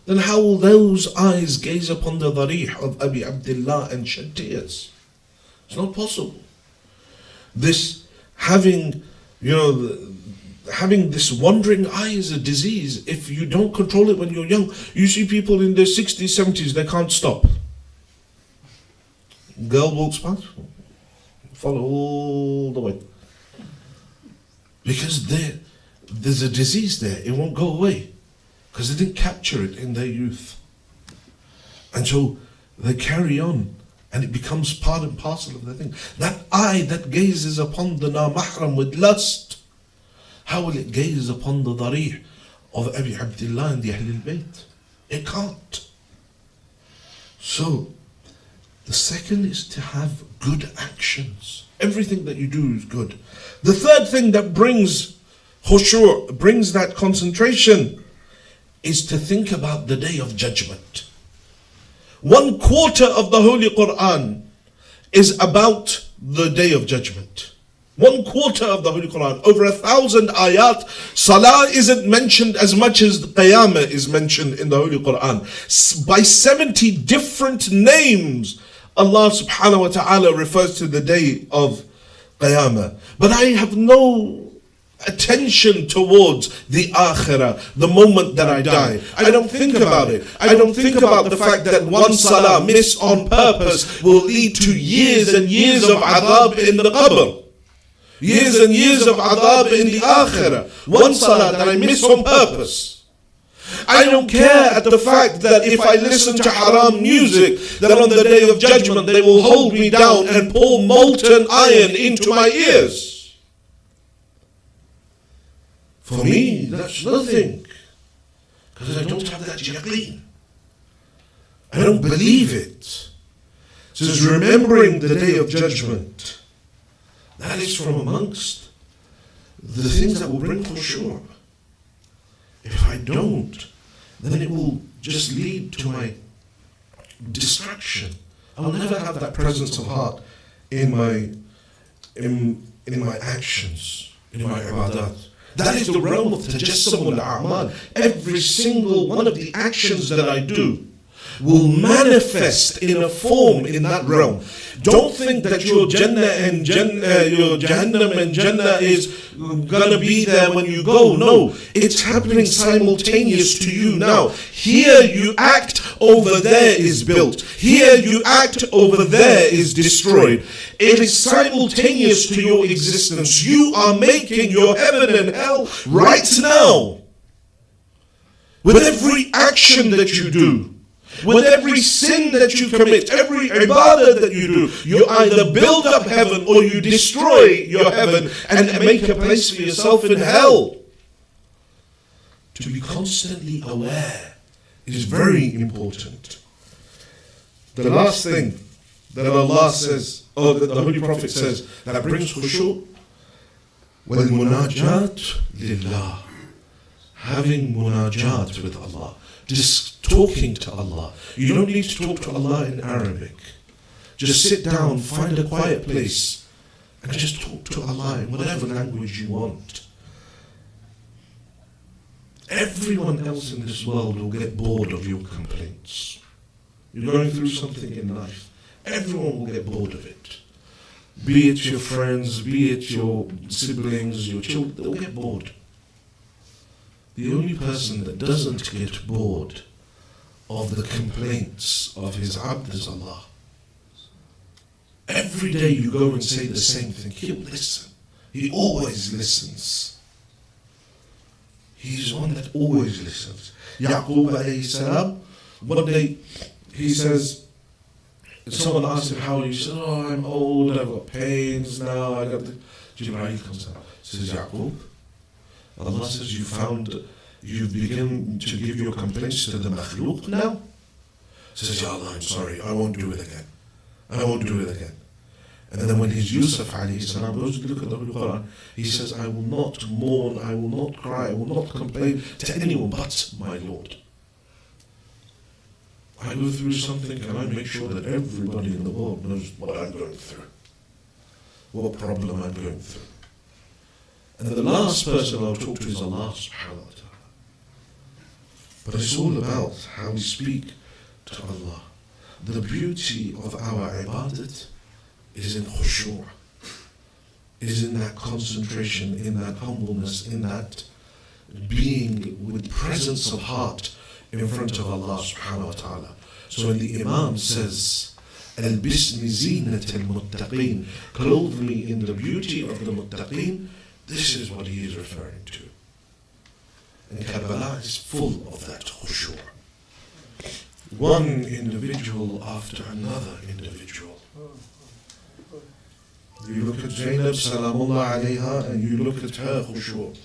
then how will those eyes gaze upon the dharih of Abi Abdullah and shed tears? It's not possible. This having this wandering eye is a disease. If you don't control it when you're young, you see people in their 60s, 70s, they can't stop. Girl walks past, follow all the way. Because there's a disease there, it won't go away. Because they didn't capture it in their youth. And so they carry on, and it becomes part and parcel of their thing. That eye that gazes upon the mahram with lust, how will it gaze upon the dharih of Abi Abdullah and the Ahl al-Bayt? It can't. So, the second is to have good actions. Everything that you do is good. The third thing that brings khushu', brings that concentration, is to think about the day of judgment. 1/4 of the Holy Quran is about the day of judgment. 1/4 of the Holy Quran, over 1,000 ayat. Salah isn't mentioned as much as Qiyamah is mentioned in the Holy Quran. By 70 different names, Allah subhanahu wa ta'ala refers to the day of Qiyamah. But I have no attention towards the akhirah, the moment that I die. I don't think about it. I don't think about the fact that one salah missed on purpose will lead to years and years of adhab in the qabr. Years and years of adhab in the akhirah. One salah that I miss on purpose. I don't care at the fact that if I listen to haram music, that on the day of judgment they will hold me down and pour molten iron into my ears. For me, that's nothing. Because I don't have that yaqeen. I don't believe it. It says, remembering the day of judgment. That is from amongst the things that will bring khushu'. If I don't, then it will just lead to my distraction. I'll never have that presence of heart in my actions, in my ibadat. That is the realm of tajassum al-a'mal. Every single one of the actions that I do will manifest in a form in that realm. Don't think that your Jannah and your Jahannam and Jannah is gonna be there when you go. No, it's happening simultaneous to you now. Here you act, over there is built. Here you act, over there is destroyed. It is simultaneous to your existence. You are making your heaven and hell right now. With every action that you do, with every sin that you commit, every ibadah that you do, you either build up heaven or you destroy your heaven and make a place for yourself in hell. To be constantly aware is very important. The last thing that Allah says, or that the Holy Prophet says, that brings khushu', wal munajat lillah. Having munajat with Allah. Just talking to Allah. You don't need to talk to Allah in Arabic. Just sit down, find a quiet place, and just talk to Allah in whatever language you want. Everyone else in this world will get bored of your complaints. You're going through something in life. Everyone will get bored of it. Be it your friends, be it your siblings, your children, they'll get bored. The only person that doesn't get bored of the complaints of his abd is Allah. Every day you go and say the same thing, he'll listen. He always listens. He's one that always listens. Yaqub alayhi salam, one day he says, someone asked him how he said, oh, I'm old, I've got pains now, I got the... Jibreel comes out, says, Yaqub, Allah says, you've begun to give your complaints to the makhluq now? Says, Ya Allah, I'm sorry, I won't do it again. I won't do it again. And then when his Yusuf alayhi salam goes to look at the Holy Quran, he says, I will not mourn, I will not cry, I will not complain to anyone but my Lord. I go through something and I make sure that everybody in the world knows what I'm going through, what problem I'm going through. And the last person I'll talk to is Allah subhanahu wa ta'ala. But it's all about how we speak to Allah. The beauty of our ibadat is in khushu', is in that concentration, in that humbleness, in that being with presence of heart in front of Allah subhanahu wa ta'ala. So when the Imam says, Al-bismi zinat al-muttaqeen, clothe me in the beauty of the muttaqeen, this is what he is referring to. And Karbala is full of that khushu'. One individual after another individual. You look at Zainab salamullah alayha and you look at her khushu'.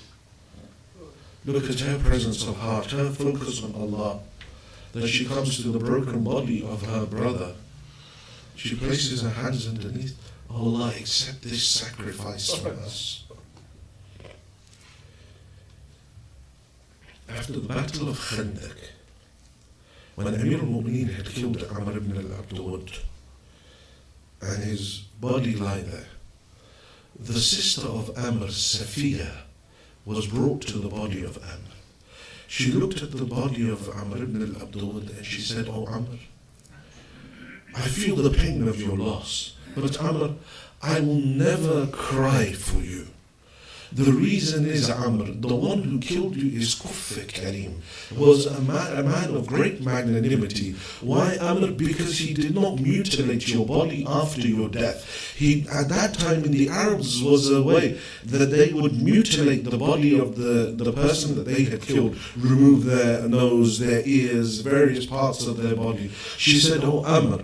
Look at her presence of heart, her focus on Allah. That she comes to the broken body of her brother. She places her hands underneath. Oh Allah, accept this sacrifice from us. After the Battle of Khandaq, when Amir al-Mu'mineen had killed Amr ibn al-Abdud and his body lay there, the sister of Amr, Safiya, was brought to the body of Amr. She looked at the body of Amr ibn al-Abdud and she said, Oh Amr, I feel the pain of your loss, but Amr, I will never cry for you. The reason is, Amr, the one who killed you is Kuff Karim, was a man of great magnanimity. Why, Amr? Because he did not mutilate your body after your death. At that time in the Arabs was a way that they would mutilate the body of the person that they had killed, remove their nose, their ears, various parts of their body. She said, Oh Amr,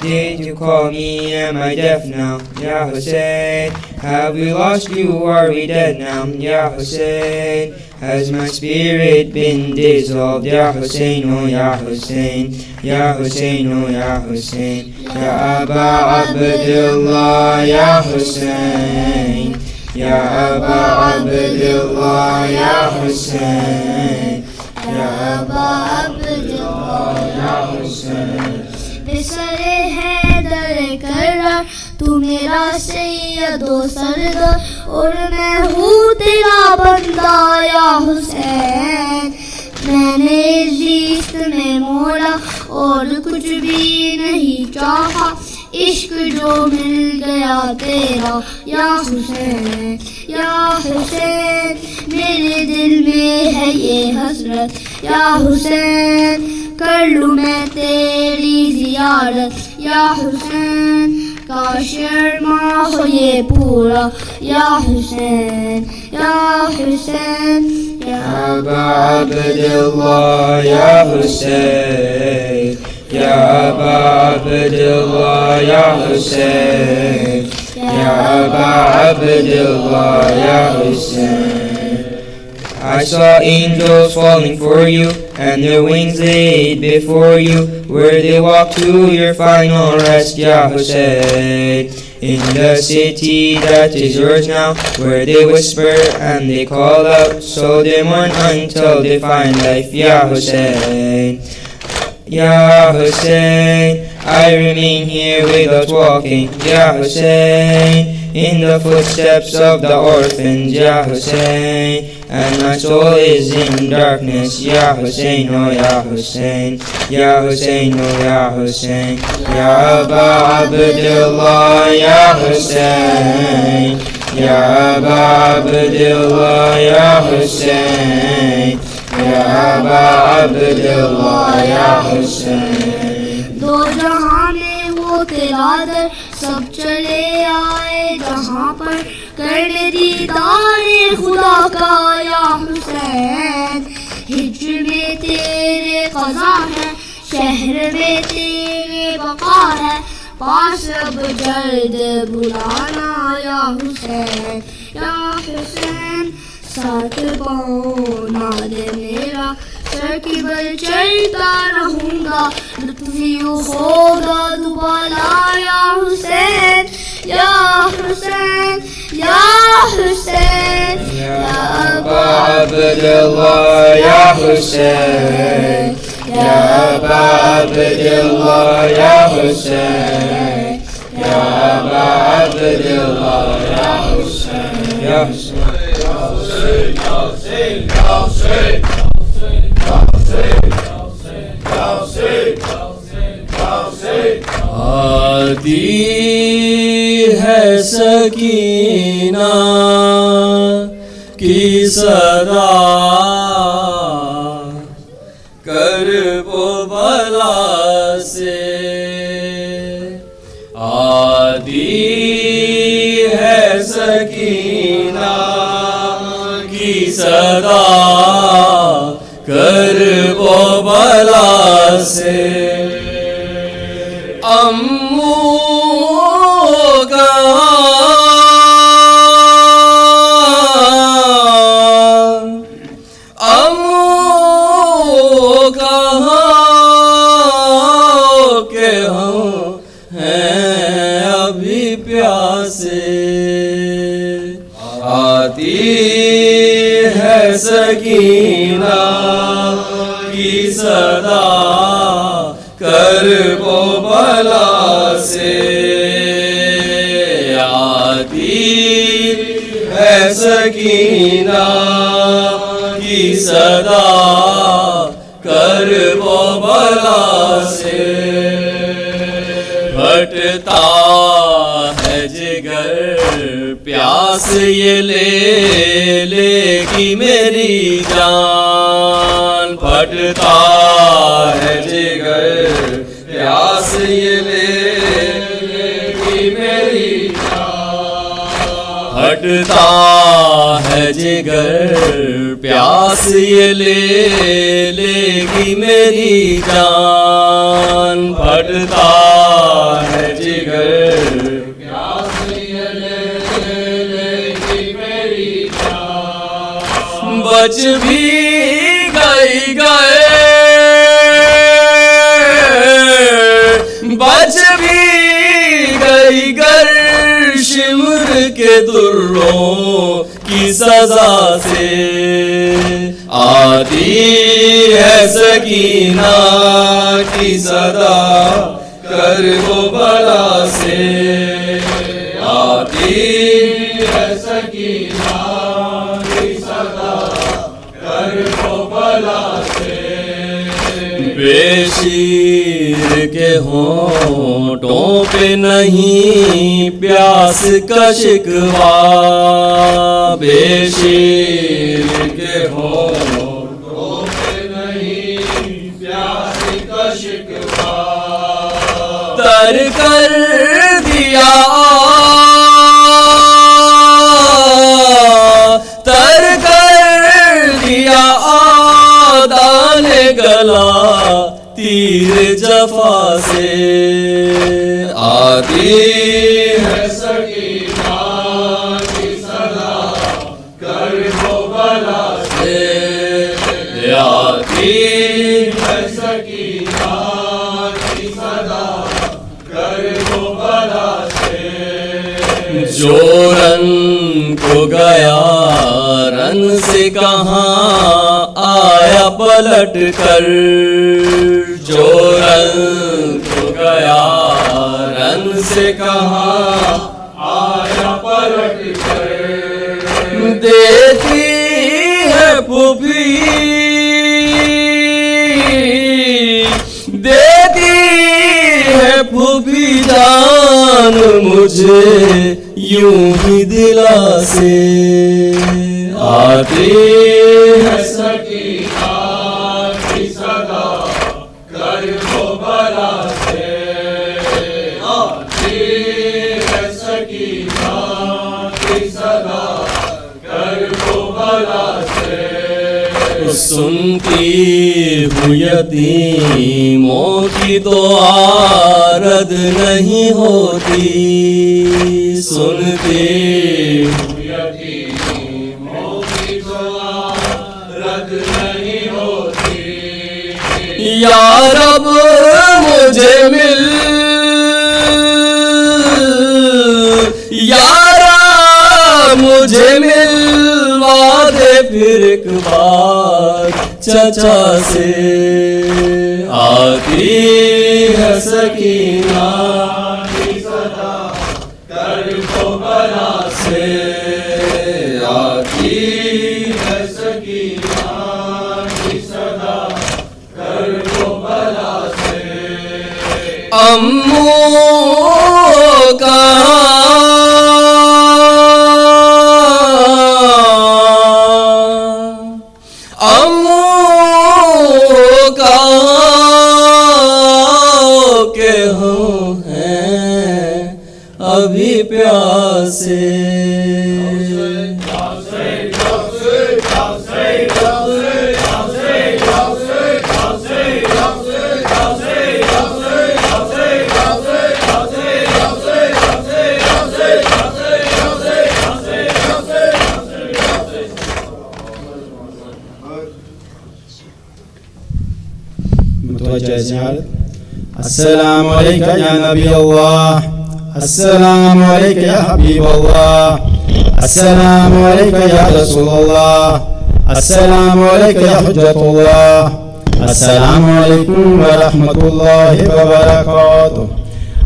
Did you call me? Am I deaf now? Ya Hussein. Have we lost you? Are we dead now? Ya Hussein. Has my spirit been dissolved? Ya Hussein, oh Ya Hussein. Ya Hussein, oh Ya Hussein. Ya Aba Abdullah, Ya Hussein. Ya Aba Abdullah, Ya Hussein. Ya Aba Abdullah, Ya Hussein. بسر حیدر کرر تو میرا سید و سردار اور میں ہوں تیرا بندہ یا حسین. میں نے زیست میں مولا اور کچھ بھی نہیں چاہا, عشق جو مل گیا تیرا یا حسین. یا حسین میرے دل میں ہے یہ حسرت یا حسین, کر لوں میں تیری زیارت یا حسین. کاش ارماں ہو یہ پورا یا حسین. یا حسین یا ابا عبداللہ یا حسین. یا ابا عبداللہ یا حسین. یا ابا عبداللہ یا حسین. I saw angels falling for you, and their wings laid before you, where they walk to your final rest, Ya Hussein. In the city that is yours now, where they whisper and they call out, so they mourn until they find life, Ya Hussein. Ya Hussein, I remain here without walking, Ya Hussein, in the footsteps of the orphans, Ya Hussein. And my soul is in darkness, Ya Hussein, oh Ya Hussein. Ya Hussein, oh Ya Hussein. Ya Aba Abdullah, Ya Hussein. Ya Aba Abdullah, Ya Hussein. Ya Aba Abdullah, Ya Hussein. دو جہاں میں وہ تیرا در سب چلے آئے جہاں پر کرنے دیدار خدا کا یا حسین. ہجر میں تیرے قضا ہے, شہر میں تیرے بقا ہے, پاس اب جلد بلانا یا حسین. یا حسین ساتھ پاؤں نہ دے میرا, سر کی بل چلتا رہوں گا, لطفی ہوگا دوبالا یا حسین. یا حسین یا حسین. یا ابا عبداللہ یا حسین. یا ابا عبداللہ یا حسین. یا ابا عبداللہ یا حسین. یا حسین آتی ہے سکینہ کی صدا, کرب و بلا سے آتی ہے سکینہ کی صدا, کرب و بلا سے. امو کہاں کہ ہم ہیں ابھی پیاسے, آتی ہے سکینہ کی صدا, کرب و بلا سے آتی ہے سکینہ کی صدا, کرب و بلا سے. پھٹتا ہے جگر پیاس یہ لے لے کی میری جان, پھٹتا ہے جگر پیاس یہ لے لے کی میری جان, پھٹتا ہے جگر پیاس یہ لے لے کی میری جان, پھٹتا लेगी मेरी जान। बच भी गई बच भी गई गर शिमर के दुर्रों की सजा से। आती है सकीना की सदा कर वो बला से। आती है सकीना की सदा कर वो बला से। बेशीर के होंठों पे नहीं प्यास का शिकवा। बेशीर के होंठों पे नहीं प्यास का शिकवा। तर कर दिया दाने गला तीर जफा से। आती है सकीना की सदा कर वो बला से। आती है सकीना की सदा कर वो बला से। जो रन को गया रन से कहाँ आया पलट कर। जो रन को गया रन से कहाँ आया पलट कर। देती है फूफी देती है फूफी जान मुझे यूं ही दिला से। आती है सकीना की सदा कर वो बला से। आती है सकीना की सदा कर वो बला से। सुनती हूँ यतीमों की तो आरद नहीं होती। सुनती हूँ यतीमों की तो आरद नहीं होती। या रब मुझे मिल यारा मुझे मिलवा दे फिर एक बार चचा से। आती है सकीना की सदा कर वो बला से। आती है सकीना की सदा कर वो बला से। अम्मू का अभी प्यासे। السلام عليك يا نبي الله. السلام عليك يا حبيب الله. السلام عليك يا رسول الله. السلام عليك يا حجة الله. السلام عليكم ورحمة الله وبركاته.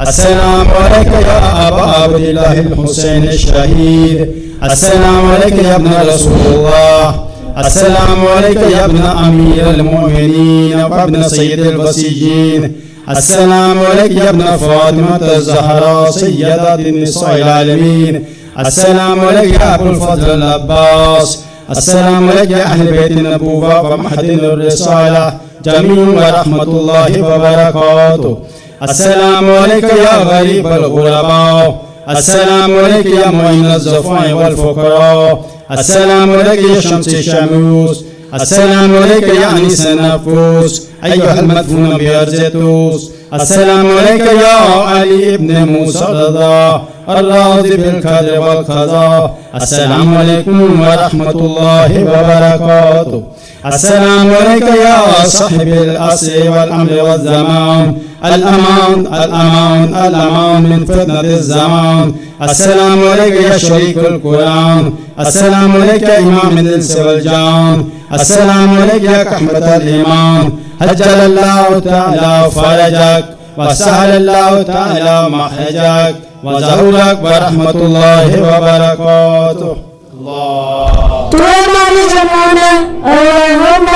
السلام عليك يا أبا عبد الله الحسين الشهيد. السلام عليك يا ابن رسول الله. السلام عليك يا ابن أمير المؤمنين وابن سيد البسيجين. السلام عليك يا ابن فاطمة الزهراء سيدة النساء العالمين. السلام عليك يا أبو الفضل العباس. السلام عليك يا أهل بيت النبوة ومحدن الرسالة جميع ورحمة الله وبركاته. السلام عليك يا غريب الغرباء. السلام عليك يا معين الضعفاء والفقراء. السلام عليك يا شمس الشموس. السلام عليك يا أنيس النفوس أيها المدفون بأرزتوس. السلام عليك يا علي ابن موسى الرضا الراضي بالقدر والقضاء. السلام عليكم ورحمة الله وبركاته. السلام عليك يا صاحب الأصل والأمر والزمان. الأمان الأمان الأمان من فتنة الزمان. السلام عليك يا شريك القرآن. السلام عليك يا إمام الإنس والجان. السلام عليك يا كحمة الإيمان. هجل الله تعالى فرجك وسهل الله تعالى مخرجك وزهرك ورحمة الله وبركاته. الله توما زمانا اللهم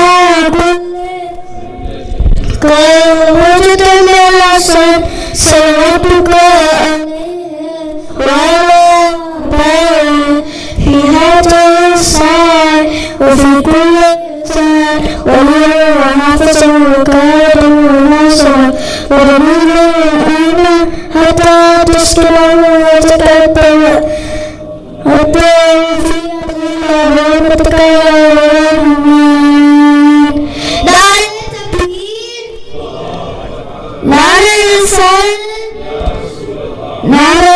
كل وجد من الأسد صلواتك وعلى في هذا الساعة وفي كل ساعة وهو حافظ وكاد ونصر ورميل الأمة حتى تسكنه وتكبر حتى في رحمتك يا رحمن. نار التبيين، نار الرسالة، نار